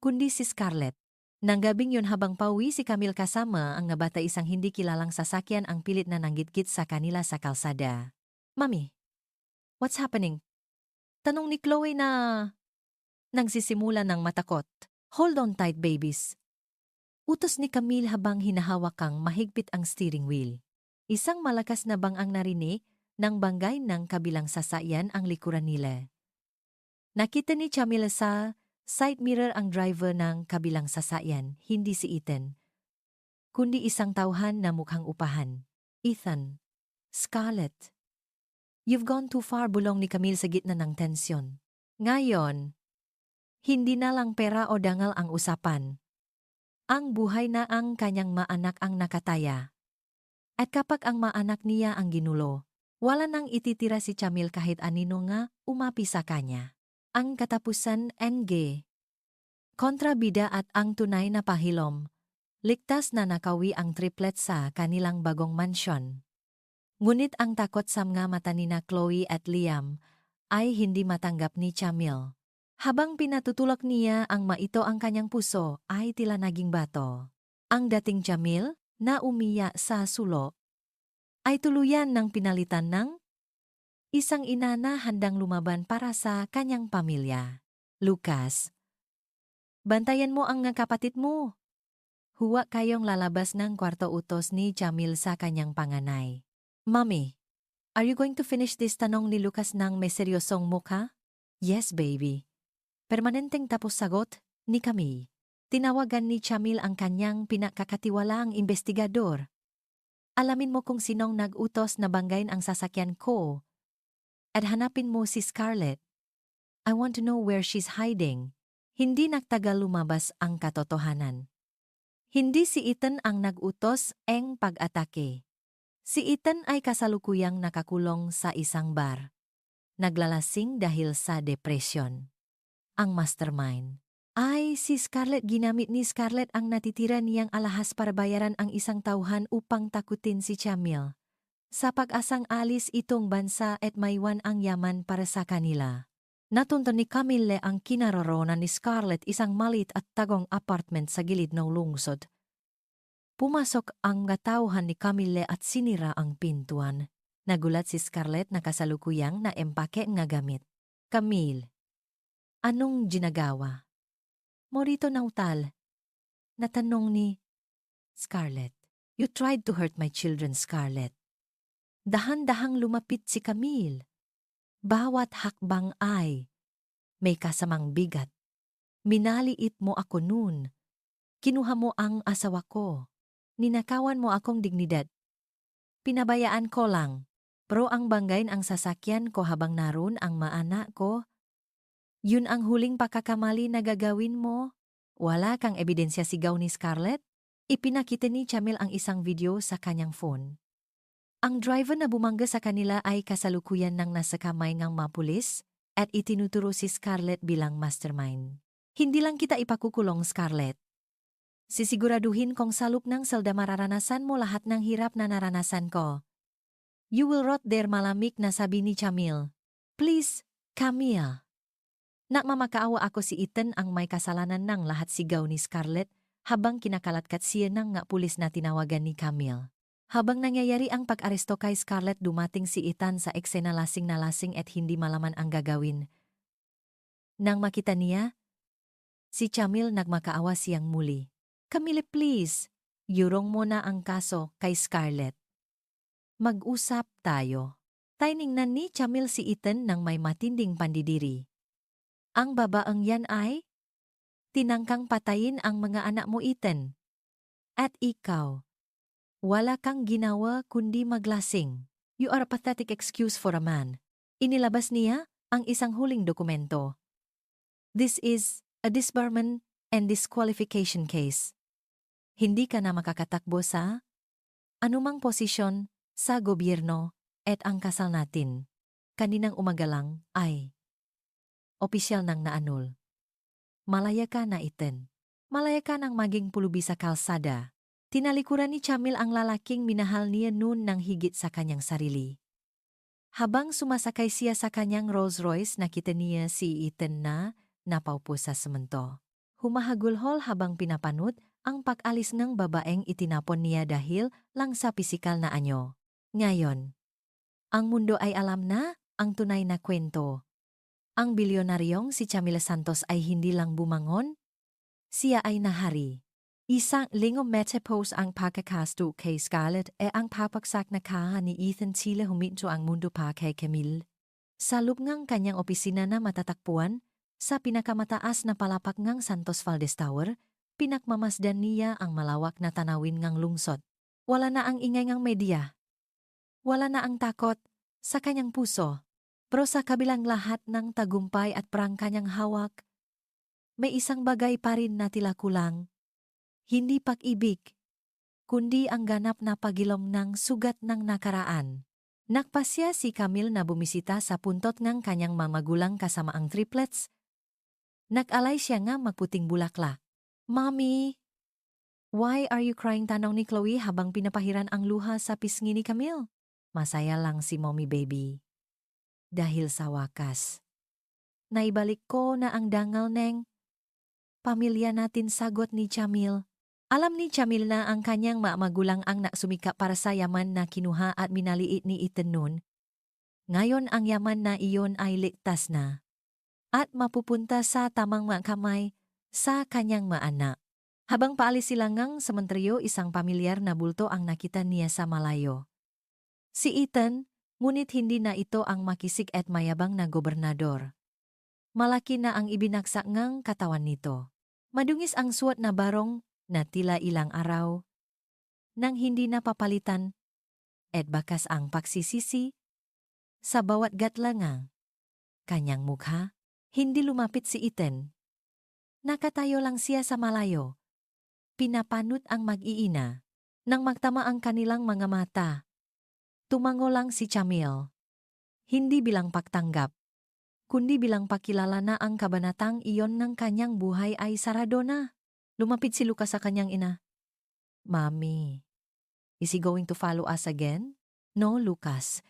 kundi si Scarlett. Nang gabing yun, habang pauwi si Camille kasama ang bata, isang hindi kilalang sasakyan ang pilit na nanggit-git sa kanila sa kalsada. Mami, what's happening? Tanong ni Chloe na nagsisimula ng matakot. Hold on tight, babies. Utos ni Camille habang hinahawak kang mahigpit ang steering wheel. Isang malakas na bang ang narinig ng banggay ng kabilang sasakyan ang likuran nila. Nakita ni Camille sa side mirror ang driver ng kabilang sasakyan, hindi si Ethan, kundi isang tauhan na mukhang upahan. Ethan, Scarlett, you've gone too far, bulong ni Camille sa gitna ng tensyon. Ngayon, Hindi na lang pera o dangal ang usapan. Ang buhay na ang kanyang maanak ang nakataya. At kapag ang maanak niya ang ginulo, wala nang ititira si Chamil kahit anino nga umapi sa kanya. Ang katapusan NG. Kontrabida at ang tunay na pahilom. Ligtas na nakawi ang triplet sa kanilang bagong mansyon. Ngunit ang takot sa mga mata nina Chloe at Liam ay hindi matanggap ni Chamil. Habang pinatutulak niya ang maito ang kanyang puso ay tila naging bato. Ang dating Chamil na umiya sa sulo ay tuluyan ng pinalitan ng isang ina na handang lumaban para sa kanyang pamilya. Lucas, bantayan mo ang kapatid mo. Huwag kayong lalabas ng kwarto, utos ni Chamil sa kanyang panganay. Mommy, are you going to finish this? Tanong ni Lucas ng may seryosong mukha. Yes, baby. Permanenteng tapos sagot ni Camille. Tinawagan ni Chamil ang kanyang pinakakatiwalaang investigador. Alamin mo kung sinong nag-utos na banggain ang sasakyan ko. At hanapin mo si Scarlett. I want to know where she's hiding. Hindi nagtagal lumabas ang katotohanan. Hindi si Ethan ang nag-utos ng pag-atake. Si Ethan ay kasalukuyang nakakulong sa isang bar. Naglalasing dahil sa depresyon. Ang mastermind ay si Scarlett. Ginamit ni Scarlett ang natitira niyang alahas para bayaran ang isang tauhan upang takutin si Chamil. Sa pag-asang alis itong bansa at maiwan ang yaman para sa kanila. Natunto ni Camille ang kinaroroonan ni Scarlett, isang malit at tagong apartment sa gilid ng lungsod. Pumasok ang tauhan ni Camille at sinira ang pintuan. Nagulat si Scarlett na kasalukuyang na empake nga gamit. Camille, anong ginagawa? Morito nautal. Natanong ni Scarlett. You tried to hurt my children, Scarlett. Dahan-dahang lumapit si Camille. Bawat hakbang ay may kasamang bigat. Minaliit mo ako noon. Kinuha mo ang asawa ko. Ninakawan mo akong dignidad. Pinabayaan ko lang. Pero ang banggain ang sasakyan ko habang naroon ang maanak ko. Yun ang huling pagkakamali na gagawin mo. Wala kang ebidensya, sigaw ni Scarlett. Ipinakita ni Chamil ang isang video sa kanyang phone. Ang driver na bumangga sa kanila ay kasalukuyan ng nasa kamay ng mga pulis at itinuturo si Scarlett bilang mastermind. Hindi lang kita ipakukulong, Scarlett. Sisiguraduhin kong salop ng selda mararanasan mo lahat ng hirap na naranasan ko. You will rot there, malamig na sabi ni Chamil. Please, Camille. Nakmamakaawa ako, si Ethan ang may kasalanan ng lahat, sigaw ni Scarlett habang kinakalatkat siya ng nga pulis na tinawagan ni Camille. Habang nangyayari ang pag-aresto kay Scarlett, dumating si Ethan sa eksena lasing na lasing at hindi malaman ang gagawin. Nang makita niya, si Chamil nagmakaawa siyang muli. Camille, please, yurong mo na ang kaso kay Scarlett. Mag-usap tayo. Tiningnan ni Chamil si Ethan ng may matinding pandidiri. Ang babaeng yan ay tinangkang patayin ang mga anak mo, Ethan. At ikaw, wala kang ginawa kundi maglasing. You are a pathetic excuse for a man. Inilabas niya ang isang huling dokumento. This is a disbarment and disqualification case. Hindi ka na makakatakbo sa anumang posisyon sa gobyerno at ang kasal natin. Kaninang umaga lang ay opisyal nang naanul. Malaya ka na, Ethan. Malaya ka nang maging pulubi sa kalsada. Tinalikuran ni Chamil ang lalaking minahal niya noon ng higit sa kanyang sarili. Habang sumasakay siya sa kanyang Rolls Royce, nakita niya si Ethan na napaupo sa semento. Humahagulhol habang pinapanot ang pag-alis ng babaeng itinapon niya dahil lang sa pisikal na anyo. Ngayon, ang mundo ay alam na ang tunay na kwento. Ang bilyonaryong si Chamil Santos ay hindi lang bumangon, siya ay nahari. Isang linggo matapos ang pagkakasto kay Scarlett ang papaksak na kaha ni Ethan, sila huminto ang mundo pa kay Camille. Sa loob ng kanyang opisina na matatakpuan, sa pinakamataas na palapak ng Santos Valdez Tower, pinakmamasdan niya ang malawak na tanawin ng lungsod. Wala na ang ingay ng media. Wala na ang takot sa kanyang puso. Pero sa kabilang lahat ng tagumpay at prang kanyang hawak, May isang bagay pa rin na tila kulang. Hindi pag-ibig, kundi ang ganap na pagilom ng sugat ng nakaraan. Nakpasya si Camille na bumisita sa puntot ng kanyang mamagulang kasama ang triplets. Nag-alay siya nga magputing bulaklak. Mommy, why are you crying? Tanong ni Chloe habang pinapahiran ang luha sa pisngi ni Camille. Masaya lang si mommy baby. Dahil sa wakas, naibalik ko na ang dangal ng pamilya natin, sagot ni Camille. Alam ni Camille na ang kanyang magulang ang nagsumika para sa yaman na kinuha at minaliit ni Ethan noon. Ngayon ang yaman na iyon ay ligtas na at mapupunta sa tamang mga kamay sa kanyang maanak. Habang paalis sila ngang sementeryo, isang pamilyar na bulto ang nakita niya sa malayo. Si Ethan, ngunit hindi na ito ang makisig at mayabang na gobernador. Malaki na ang ibinagsak ngang katawan nito. Madungis ang suot na barong na tila ilang araw nang hindi napapalitan at bakas ang pagsisisi sa bawat gatlangang kanyang mukha. Hindi lumapit si Ethan. Nakatayo lang siya sa malayo. Pinapanot ang mag-iina. Nang magtama ang kanilang mga mata, tumango lang si Camille. Hindi bilang pagtanggap, kundi bilang pakilala na ang kabanatang iyon ng kanyang buhay ay sarado na. Lumapit si Lucas sa kanyang ina. Mommy, is he going to follow us again? No, Lucas.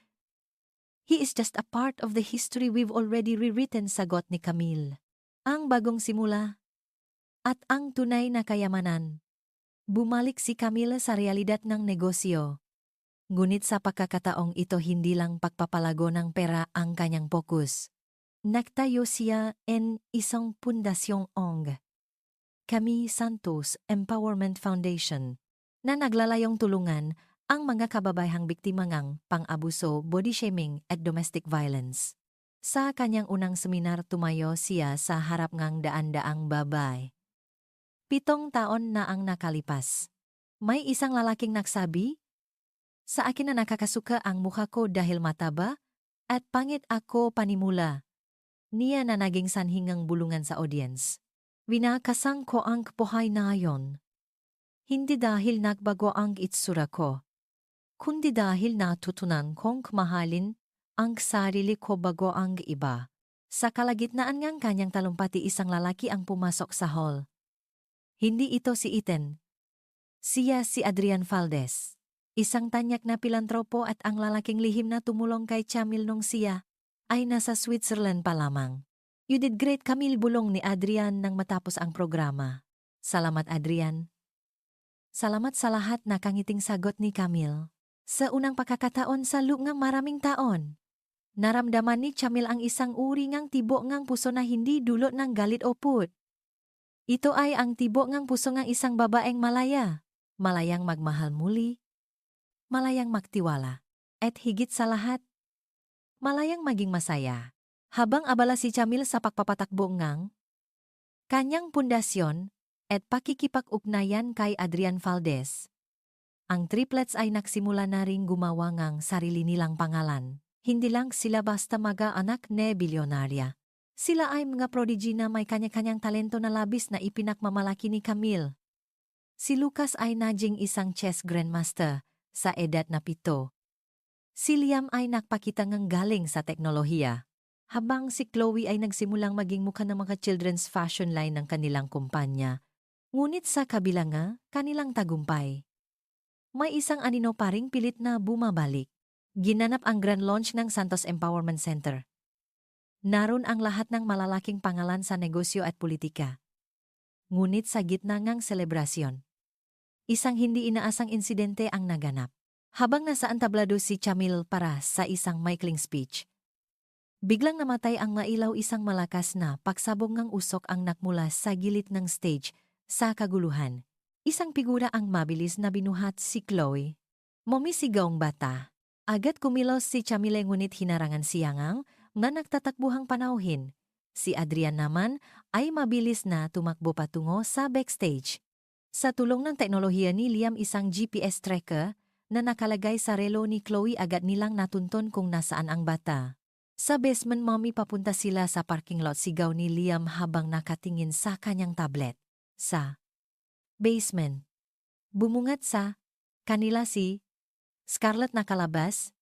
He is just a part of the history we've already rewritten, sagot ni Camille. Ang bagong simula at ang tunay na kayamanan. Bumalik si Camille sa realidad ng negosyo. Ngunit sa pagkakataong ito hindi lang pagpapalago ng pera ang kanyang pokus. Nagtayo siya en isang pundasyong Camille Santos Empowerment Foundation na naglalayong tulungan ang mga kababayang biktima ng pang-abuso, body shaming at domestic violence. Sa kanyang unang seminar, tumayo siya sa harap ng daan-daang babay. 7 taon na ang nakalipas. May isang lalaking nagsabi, "Sa akin na nakakasuka ang mukha ko dahil mataba at pangit ako panimula." Niya na naging sanhingang bulungan sa audience. Winakasang ko ang buhay na yon. Hindi dahil nagbago ang itsura ko, kundi dahil natutunan kong mahalin ang sarili ko bago ang iba. Sa kalagitnaan ng kanyang talumpati, isang lalaki ang pumasok sa hall. Hindi ito si Ethan. Siya si Adrian Valdez. Isang tanyak na pilantropo at ang lalaking lihim na tumulong kay Camille nung siya ay nasa Switzerland pa lamang. You did great, Camille, bulong ni Adrian nang matapos ang programa. Salamat, Adrian. Salamat sa lahat, nakangiting sagot ni Camille. Sa unang pagkakataon sa loob ng maraming taon, naramdaman ni Camille ang isang uri ng tibok ng puso na hindi dulot ng galit o put. Ito ay ang tibok ng puso ng isang babaeng malaya, malayang magmahal muli, malayang magtiwala, at higit sa lahat, malayang maging masaya. Habang abala si Camille sa pagpapatakbo ng kanyang pundasyon at pakikipag-ugnayan kay Adrian Valdez, ang triplets ay nagsimula na ring gumawa ng sarili nilang pangalan. Hindi lang sila basta mag-anak na bilyonarya. Sila ay mga prodigy na may kanya-kanyang talento na labis na ipinakmamalaki ni Camille. Si Lucas ay naging isang chess grandmaster sa edad na 7. Si Liam ay nagpakita ng galing sa teknolohiya, habang si Chloe ay nagsimulang maging mukha ng mga children's fashion line ng kanilang kumpanya. Ngunit sa kabila nga, kanilang tagumpay, may isang anino pa ring pilit na bumabalik. Ginanap ang grand launch ng Santos Empowerment Center. Naroon ang lahat ng malalaking pangalan sa negosyo at politika. Ngunit sa gitna ng selebrasyon, isang hindi inaasang insidente ang naganap. Habang nasa entablado si Camille para sa isang maikling speech, biglang namatay ang mailaw. Isang malakas na pagsabog ng usok ang nakmula sa gilid ng stage. Sa kaguluhan, isang figura ang mabilis na binuhat si Chloe. Momisigaw ang bata. Agad kumilos si Camille, ngunit hinarangan siya ngang na nagtatakbuhang panauhin. Si Adrian naman ay mabilis na tumakbo patungo sa backstage. Sa tulong ng teknolohiya ni Liam, isang GPS tracker na nakalagay sa relo ni Chloe, agad nilang natunton kung nasaan ang bata. Sa basement mommy papunta sila sa parking lot, sigaw ni Liam habang nakatingin sa kanyang tablet. Sa basement. Bumungat sa kanila si Scarlett nakalabas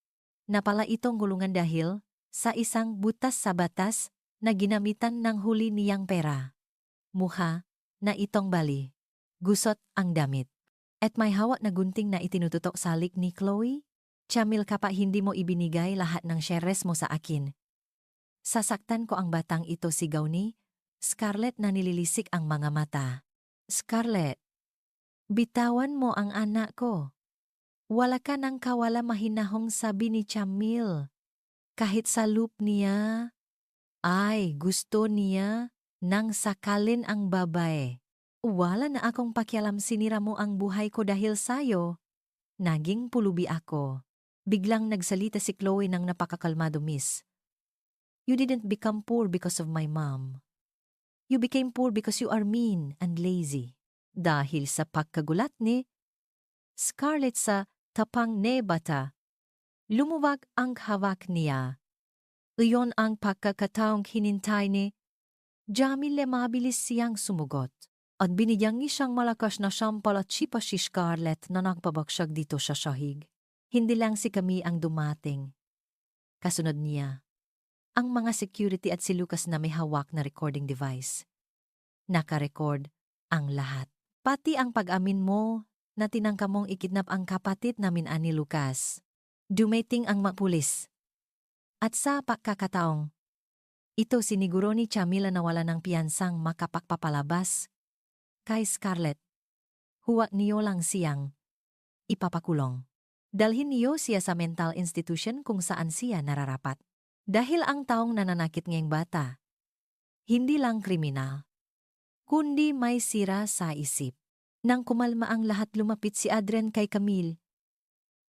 na pala itong gulungan dahil sa isang butas sa batas na ginamitan ng huli niyang pera. Mukha na itong bali. Gusot ang damit. At may hawak na gunting na itinututok sa lik ni Chloe. Chamil, kapag hindi mo ibinigay lahat ng shares mo sa akin, sasaktan ko ang batang ito, sigaw ni Scarlett na nililisik ang mga mata. Scarlett, bitawan mo ang anak ko. Wala ka ng kawala, mahinahong sabi ni Chamil. Kahit sa loop niya, ay gusto niya nang sakalin ang babae. Wala na akong pakialam, sinira mo ang buhay ko dahil sayo. Naging pulubi ako. Biglang nagsalita si Chloe ng napakakalmado, Miss. You didn't become poor because of my mom. You became poor because you are mean and lazy. Dahil sa pagkagulat ni Scarlett sa tapang ne bata, lumuwag ang hawak niya. Iyon ang pagkakataong hinintay ni Jamil. Mabilis siyang sumugot. At binigyan niya siyang malakas na sampal at sipa si Scarlett na nagpabaksag dito sa sahig. Hindi lang si Kami ang dumating. Kasunod niya, ang mga security at si Lucas na may hawak na recording device. Nakarecord ang lahat. Pati ang pag-amin mo na tinangka mong ikidnap ang kapatid namin ani Lucas. Dumating ang mga pulis. At sa pagkakataong ito, siniguro ni Chamila na wala ng piyansang makapagpapalabas kay Scarlett. Huwag niyo lang siyang ipapakulong. Dalhin niyo siya sa mental institution kung saan siya nararapat. Dahil ang taong nananakit ngayong bata, hindi lang kriminal, kundi may sira sa isip. Nang kumalma ang lahat, lumapit si Adrian kay Camille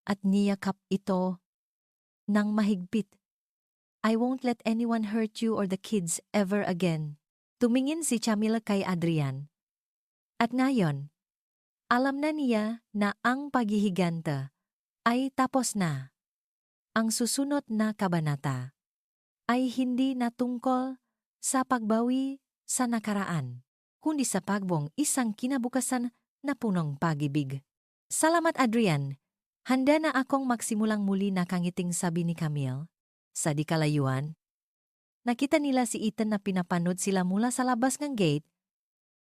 at niyakap ito ng mahigpit. I won't let anyone hurt you or the kids ever again. Tumingin si Chamila kay Adrian. At ngayon, alam na niya na ang paghihiganta ay tapos na. Ang susunod na kabanata ay hindi na tungkol sa pagbawi sa nakaraan, kundi sa pagbong isang kinabukasan na punong pag-ibig. Salamat, Adrian. Handa na akong magsimulang muli, nakangiting sabi ni Camille. Sa di kalayuan, nakita nila si Ethan na pinapanood sila mula sa labas ng gate.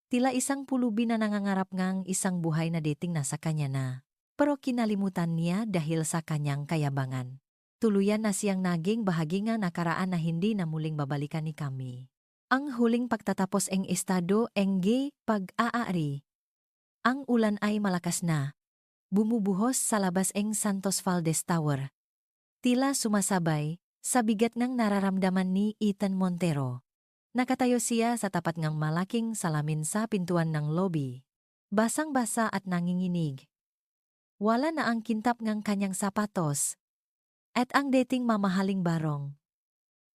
Tila isang pulubi na nangangarap ngang isang buhay na dating na sa kanya na. Pero kinalimutan niya dahil sa kanyang kayabangan. Tuluyan na siyang naging bahagi ng nakaraan na hindi na muling babalikan ni Kami. Ang huling pagtatapos ng estado engge pag-aari. Ang ulan ay malakas na. Bumubuhos sa labas ng Santos Valdez Tower. Tila sumasabay sa bigat ng nararamdaman ni Ethan Montero. Nakatayo siya sa tapat ng malaking salamin sa pintuan ng lobby. Basang-basa at nanginginig. Wala na ang kintab ng kanyang sapatos. At ang dating mamahaling barong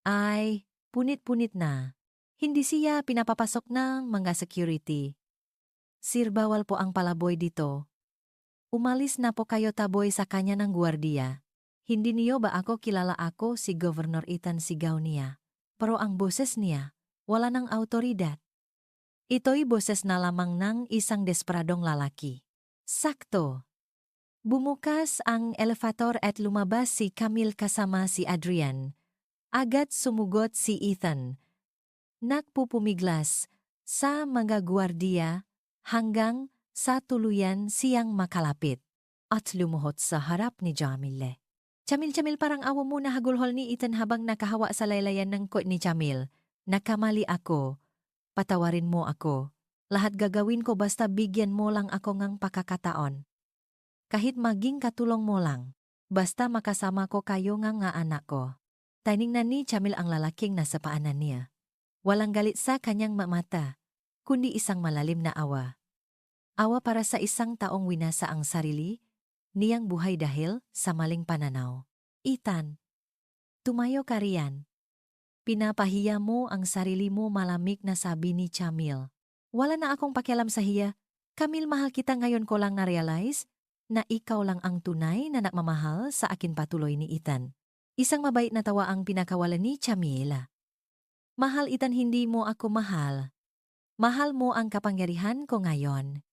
ay punit-punit na. Hindi siya pinapapasok ng mga security. Sir, bawal po ang palaboy dito. Umalis na po kayo, taboy sa kanya ng gwardiya. Hindi niyo ba ako kilala? Ako si Governor Ethan, sigaw niya. Pero ang boses niya, wala ng autoridad. Ito'y boses na lamang ng isang desperadong lalaki. Sakto. Bumukas ang elevator at lumabas si Camille kasama si Adrian. Agad sumugot si Ethan. Nagpupumiglas sa mga gwardiya hanggang sa tuluyan siyang makalapit at lumuhot sa harap ni Jamil. Chamil, parang awa mo na, hagulhol ni Ethan habang nakahawa sa laylayan ng kot ni Jamil. Nakamali ako. Patawarin mo ako. Lahat gagawin ko basta bigyan mo lang ako ng pakakataon. Kahit maging katulong mo lang, basta makasama ko kayo nga anak ko. Tiningnan ni Chamil ang lalaking nasa paanan niya. Walang galit sa kanyang mata, kundi isang malalim na awa. Awa para sa isang taong winasa ang sarili niyang buhay dahil sa maling pananaw. Ethan, tumayo ka riyan. Pinapahiya mo ang sarili mo, malamig na sabi ni Chamil. Wala na akong pakialam sa hiya. Camille, mahal kita, ngayon ko lang na-realize na ikaw lang ang tunay na nagmamahal sa akin, patuloy ni Ethan. Isang mabait na tawa ang pinakawalan ni Chamila. Mahal Ethan, hindi mo ako mahal. Mahal mo ang kapangyarihan ko ngayon.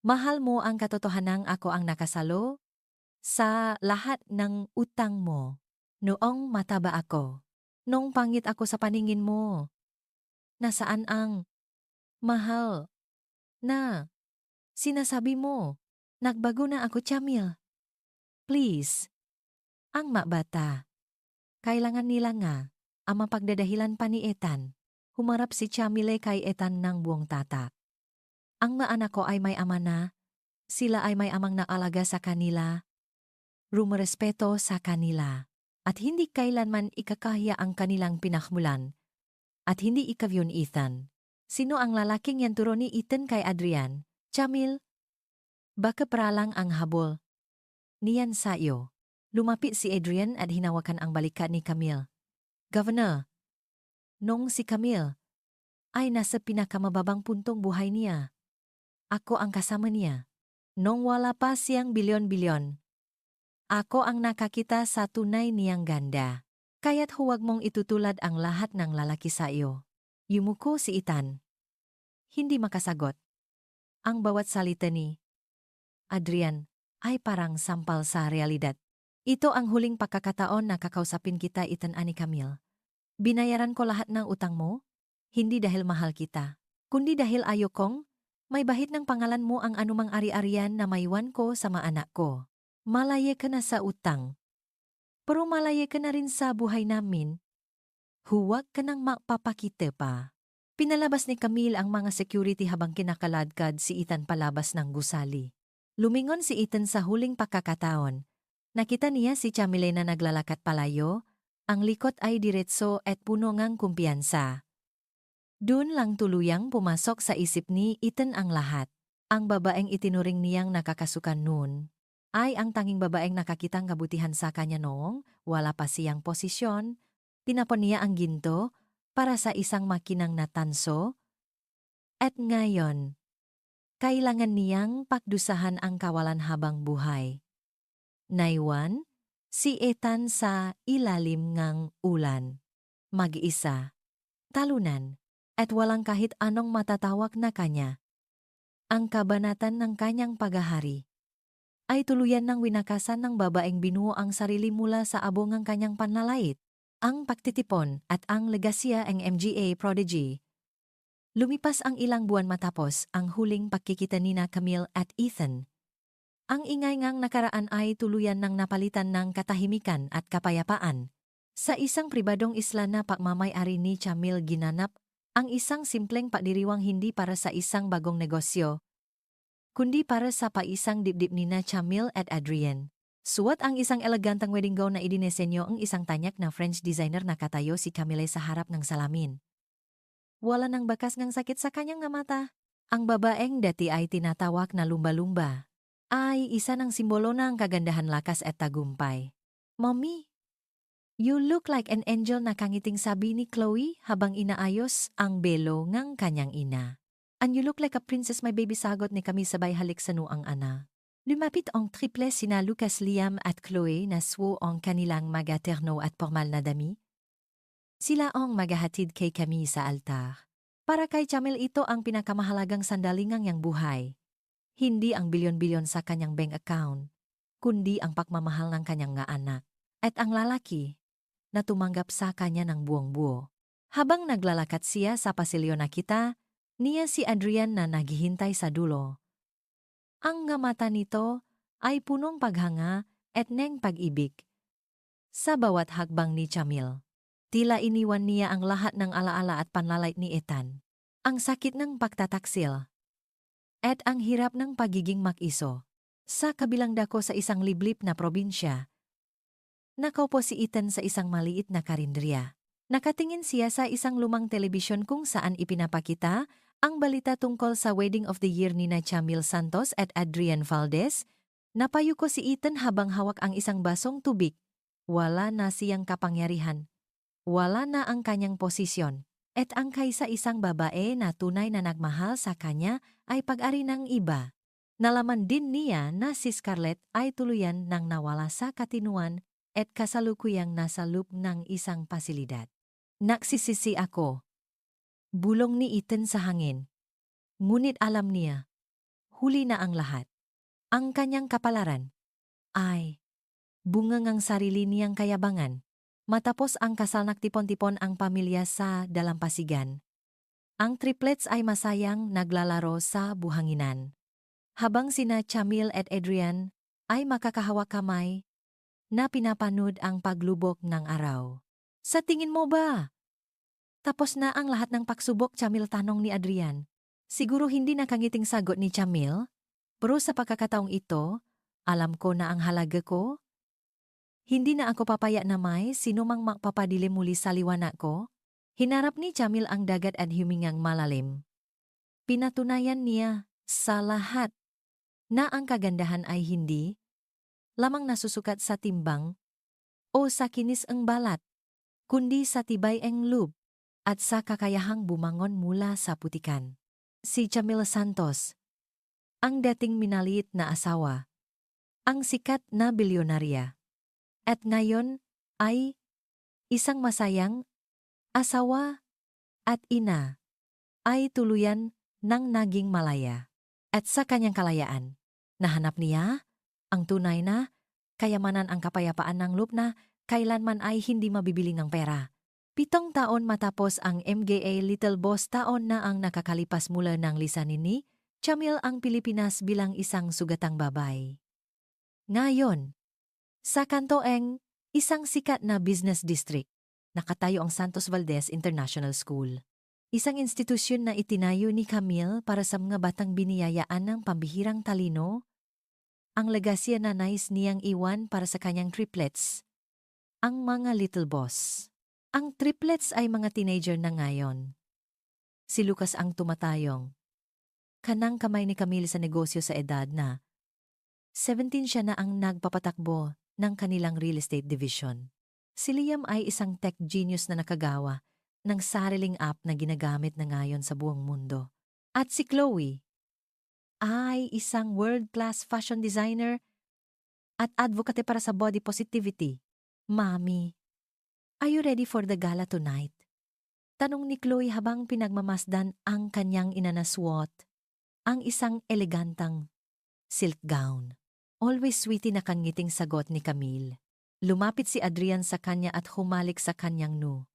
Mahal mo ang katotohanang ako ang nakasalo sa lahat ng utang mo. Noong mataba ako. Nung pangit ako sa paningin mo. Nasaan ang mahal na sinasabi mo? Nagbago na ako, Chamil. Please. Ang mabata. Kailangan nila nga ang mapagdadahilan pa ni Ethan. Humarap si Chamile kay Ethan ng buong tatak. Ang maanak ko ay may ama na. Sila ay may amang naalaga sa kanila. Rumerespeto sa kanila. At hindi kailanman ikakahiya ang kanilang pinakmulan. At hindi ikaw yun, Ethan. Sino ang lalaking yan turo ni Ethan kay Adrian? Chamil? Baka pralang ang habol. Niyan sa iyo. Lumapit si Adrian at hinawakan ang balikat ni Camille. Governor, nung si Camille ay nasa pinakamababang puntong buhay niya. Ako ang kasama niya. Nung wala pa siyang bilyon-bilyon. Ako ang nakakita sa tunay niyang ganda. Kaya't huwag mong itutulad ang lahat ng lalaki sa iyo. Yumuko si Ethan. Hindi makasagot. Ang bawat salita ni Adrian ay parang sampal sa realidad. Ito ang huling pagkakataon na kakausapin kita, Ethan, ani Camille. Binayaran ko lahat ng utang mo, hindi dahil mahal kita, kundi dahil ayokong may bahid ng pangalan mo ang anumang ari-arian na maiwan ko sa mga anak ko. Malaya ka na sa utang. Pero malaya ka na rin sa buhay namin. Huwag ka nang magpapakita pa. Pinalabas ni Camille ang mga security habang kinakaladkad si Ethan palabas ng gusali. Lumingon si Ethan sa huling pagkakataon. Nakita niya si Chamile na naglalakat palayo, ang likod ay diretso at puno ngang kumpiyansa. Doon lang tuluyang pumasok sa isip ni Ethan ang lahat. Ang babaeng itinuring niyang nakakasukan noon ay ang tanging babaeng nakakitang kabutihan sa kanya noong wala pa siyang posisyon. Tinapon niya ang ginto para sa isang makinang na tanso. At ngayon, kailangan niyang pakdusahan ang kawalan habang buhay. Naiwan, si Ethan sa ilalim ng ulan. Mag-isa, talunan, at walang kahit anong matatawag na kanya. Ang kabanatan ng kanyang paghahari ay tuluyan ng winakasan ng babaeng binuo ang sarili mula sa abong ng kanyang panlalait, ang pagtitipon at ang legasya ng MGA prodigy. Lumipas ang ilang buwan matapos ang huling pagkikita nina Camille at Ethan. Ang ingay ngang nakaraan ay tuluyan ng napalitan ng katahimikan at kapayapaan. Sa isang pribadong isla na pagmamay-ari ni Chamil ginanap ang isang simpleng pagdiriwang hindi para sa isang bagong negosyo, kundi para sa paisang dibdib nina Chamil at Adrian. Suot ang isang elegantang wedding gown na idinesenyo ang isang tanyak na French designer na katayo si Camille sa harap ng salamin. Wala nang bakas ngang sakit sa kanyang nga mata. Ang babaeng dati ay tinatawag na lumba-lumba ay isa ng simbolo ng kagandahan, lakas at tagumpay. Mommy, you look like an angel, na kangiting sabi ni Chloe habang inaayos ang belo ng kanyang ina. And you look like a princess, my baby, sagot ni kami sabay halik sa nuang ana. Lumapit ang triple sina Lucas, Liam at Chloe na suo ang kanilang magaterno at formal na dami. Sila ang magahatid kay kami sa altar. Para kay Chamil ito ang pinakamahalagang sandali ng yang buhay. Hindi ang bilyon-bilyon sa kanyang bank account, kundi ang pagmamahal ng kanyang nga anak. At ang lalaki na tumanggap sa kanya ng buong-buo. Habang naglalakad siya sa pasilyo, nakita niya si Adrian na naghihintay sa dulo. Ang nga mata nito ay punong paghanga at neng pag-ibig. Sa bawat hakbang ni Chamil, tila iniwan niya ang lahat ng alaala at panlalait ni Ethan. Ang sakit ng pagtataksil at ang hirap ng pagiging mag-iso. Sa kabilang dako sa isang liblib na probinsya, nakaupo si Ethan sa isang maliit na karinderiya. Nakatingin siya sa isang lumang telebisyon kung saan ipinapakita ang balita tungkol sa wedding of the year ni Chamil Santos at Adrian Valdez. Napayuko si Ethan habang hawak ang isang basong tubig. Wala na siyang kapangyarihan. Wala na ang kanyang posisyon. At ang kaisa-isang babae na tunay na nagmahal sa kanya ay pag-ari ng iba. Nalaman din niya na si Scarlett ay tuluyan nang nawala sa katinuan at kasalukuyang nasa loop ng isang pasilidad. Nagsisisi ako. Bulong ni Ethan sa hangin. Ngunit alam niya, huli na ang lahat. Ang kanyang kapalaran ay bunga ng sarili niyang kayabangan. Matapos ang kasal nagtipon-tipon ang pamilya sa dalampasigan. Ang triplets ay masayang naglalaro sa buhanginan. Habang sina Chamil at Adrian ay makakahawak kamay na pinapanood ang paglubok ng araw. Sa tingin mo ba? Tapos na ang lahat ng pagsubok, Chamil, tanong ni Adrian. Siguro hindi nakangiting sagot ni Chamil, pero sa pagkakataong ito, alam ko na ang halaga ko. Hindi na ako papaya na may sino mang magpapadilim muli sa liwanag ko. Hinarap ni Chamil ang dagat at humingang malalim. Pinatunayan niya sa lahat na ang kagandahan ay hindi lamang nasusukat sa timbang o sa kinis ang balat, kundi sa tibay ang loob at sa kakayahang bumangon mula sa putikan. Si Chamil Santos, ang dating minaliit na asawa, ang sikat na bilyonarya, at ngayon ay isang masayang asawa at ina, ay tuluyan nang naging malaya. At sa kanyang kalayaan, nahanap niya ang tunay na kayamanan, ang kapayapaan ng loob na kailanman ay hindi mabibili ng pera. 7 taon matapos ang MGA Little Boss, taon na ang nakakalipas mula ng lisanin ni Chamil ang Pilipinas bilang isang sugatang babae. Ngayon, sa Kantoeng, isang sikat na business district, nakatayo ang Santos Valdez International School. Isang institusyon na itinayo ni Camille para sa mga batang biniyayaan ng pambihirang talino, ang legasya na nais niyang iwan para sa kanyang triplets, ang mga little boss. Ang triplets ay mga teenager na ngayon. Si Lucas ang tumatayong. Kanang kamay ni Camille sa negosyo sa edad na 17 siya na ang nagpapatakbo ng kanilang real estate division. Si Liam ay isang tech genius na nakagawa ng sariling app na ginagamit na ngayon sa buong mundo. At si Chloe ay isang world-class fashion designer at advocate para sa body positivity. Mami, are you ready for the gala tonight? Tanong ni Chloe habang pinagmamasdan ang kanyang ina na suot, ang isang elegantang silk gown. Always sweetie na kangiting sagot ni Camille. Lumapit si Adrian sa kanya at humalik sa kanyang no.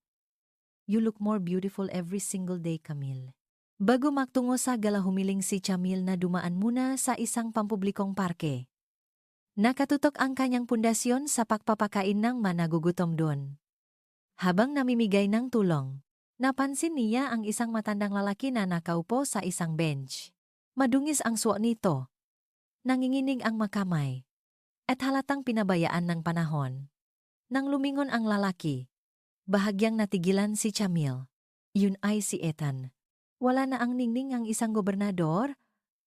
You look more beautiful every single day, Camille. Bago magtungo sa gala, humiling si Chamil na dumaan muna sa isang pampublikong parke. Nakatutok ang kanyang pundasyon sa pagpapakain ng managugutom doon. Habang namimigay ng tulong, napansin niya ang isang matandang lalaki na nakaupo sa isang bench. Madungis ang suot nito. Nanginginig ang makamay. At halatang pinabayaan ng panahon. Nang lumingon ang lalaki, bahagyang natigilan si Chamil. Yun ay si Ethan. Wala na ang ningning ang isang gobernador,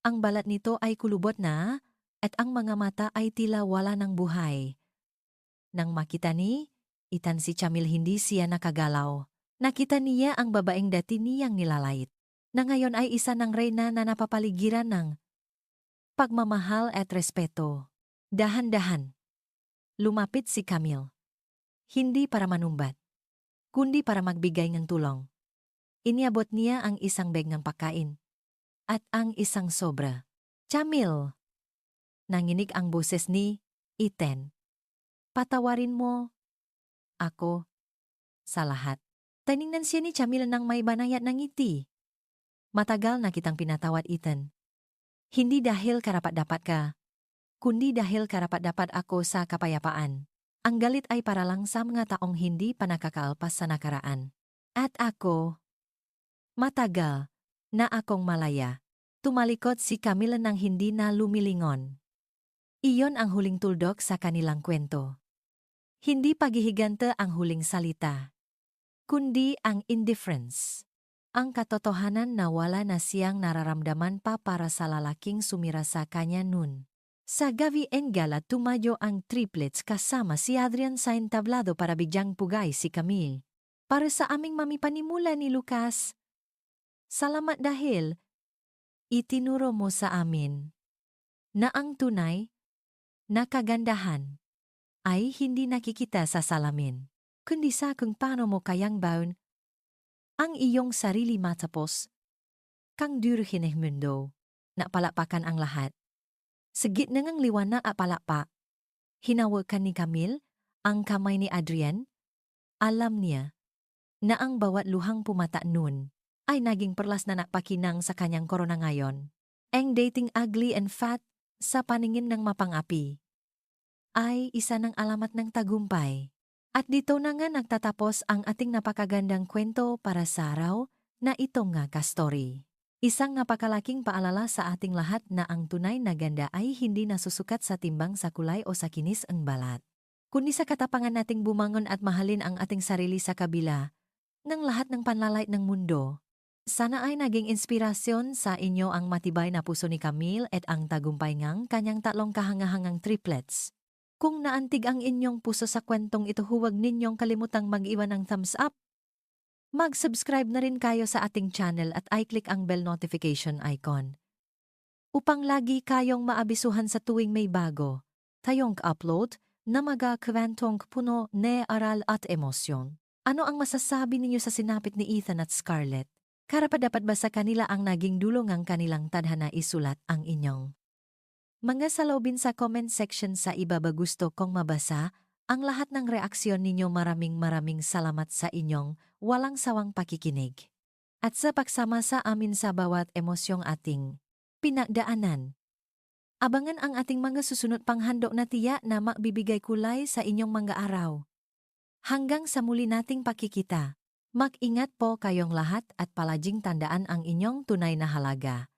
ang balat nito ay kulubot na, at ang mga mata ay tila wala ng buhay. Nang makita ni Ethan si Chamil, hindi siya nakagalaw. Nakita niya ang babaeng dati niyang nilalait, na ngayon ay isa ng reyna na napapaligiran ng pagmamahal at respeto. Dahan-dahan, lumapit si Camille. Hindi para manumbat, kundi para magbigay ng tulong. Iniabot niya ang isang bag ng pagkain at ang isang sobra. Chamil! Nanginig ang boses ni Ethan. Patawarin mo ako sa lahat. Tiningnan siya ni Chamil nang may banayat ng ngiti. Matagal na kitang pinatawad, Ethan. Hindi dahil karapat-dapat ka, kundi dahil karapat-dapat ako sa kapayapaan. Ang galit ay para lang sa mga taong hindi pa nakakaalpas sa nakaraan. At ako, matagal na akong malaya. Tumalikod si Camila nang hindi na lumilingon. Iyon ang huling tuldok sa kanilang kwento. Hindi paghihigante ang huling salita, kundi ang indifference. Ang katotohanan na wala na siyang nararamdaman pa para sa lalaking sumira sa kanya noon. Sa gabi en gala, tumayo ang triplets kasama si Adrian sa entablado para bigyang pugay si Camille. Para sa aming mami, panimula ni Lucas. Salamat dahil itinuro mo sa amin na ang tunay na kagandahan ay hindi nakikita sa salamin, kundi sa kung paano mo kayang baon ang iyong sarili matapos kang duruhin ng mundo na palapakan ang lahat. Sa gitna ng liwanag at palakpak, hinawakan ni Camille ang kamay ni Adrian. Alam niya na ang bawat luhang pumata noon ay naging perlas na napakinang sa kanyang korona ngayon. Ang dating ugly and fat sa paningin ng mapangapi ay isa ng alamat ng tagumpay. At dito na nga nagtatapos ang ating napakagandang kwento para sa araw na ito nga ka-story. Isang napakalaking paalala sa ating lahat na ang tunay na ganda ay hindi nasusukat sa timbang sa kulay o sa kinis ang balat, kundi sa katapangan nating bumangon at mahalin ang ating sarili sa kabila ng lahat ng panlalait ng mundo. Sana ay naging inspirasyon sa inyo ang matibay na puso ni Camille at ang tagumpay ngang kanyang tatlong kahangahangang triplets. Kung naantig ang inyong puso sa kwentong ito, huwag ninyong kalimutang mag-iwan ng thumbs up. Mag-subscribe na rin kayo sa ating channel at i-click ang bell notification icon upang lagi kayong maabisuhan sa tuwing may bago tayong upload na kwentong puno ng aral at emosyon. Ano ang masasabi ninyo sa sinapit ni Ethan at Scarlett? Karapat-dapat ba sa kanila ang naging dulong ang kanilang tadhana? Isulat ang inyong mga saloobin sa comment section sa ibaba. Gusto kong mabasa ang lahat ng reaksyon ninyo. Maraming salamat sa inyong walang sawang pakikinig at sa pagsama sa amin sa bawat emosyong ating pinagdaanan. Abangan ang ating mga susunod panghandog na tiyak na magbibigay kulay sa inyong mga araw. Hanggang sa muli nating pakikita, mag-ingat po kayong lahat at palaging tandaan ang inyong tunay na halaga.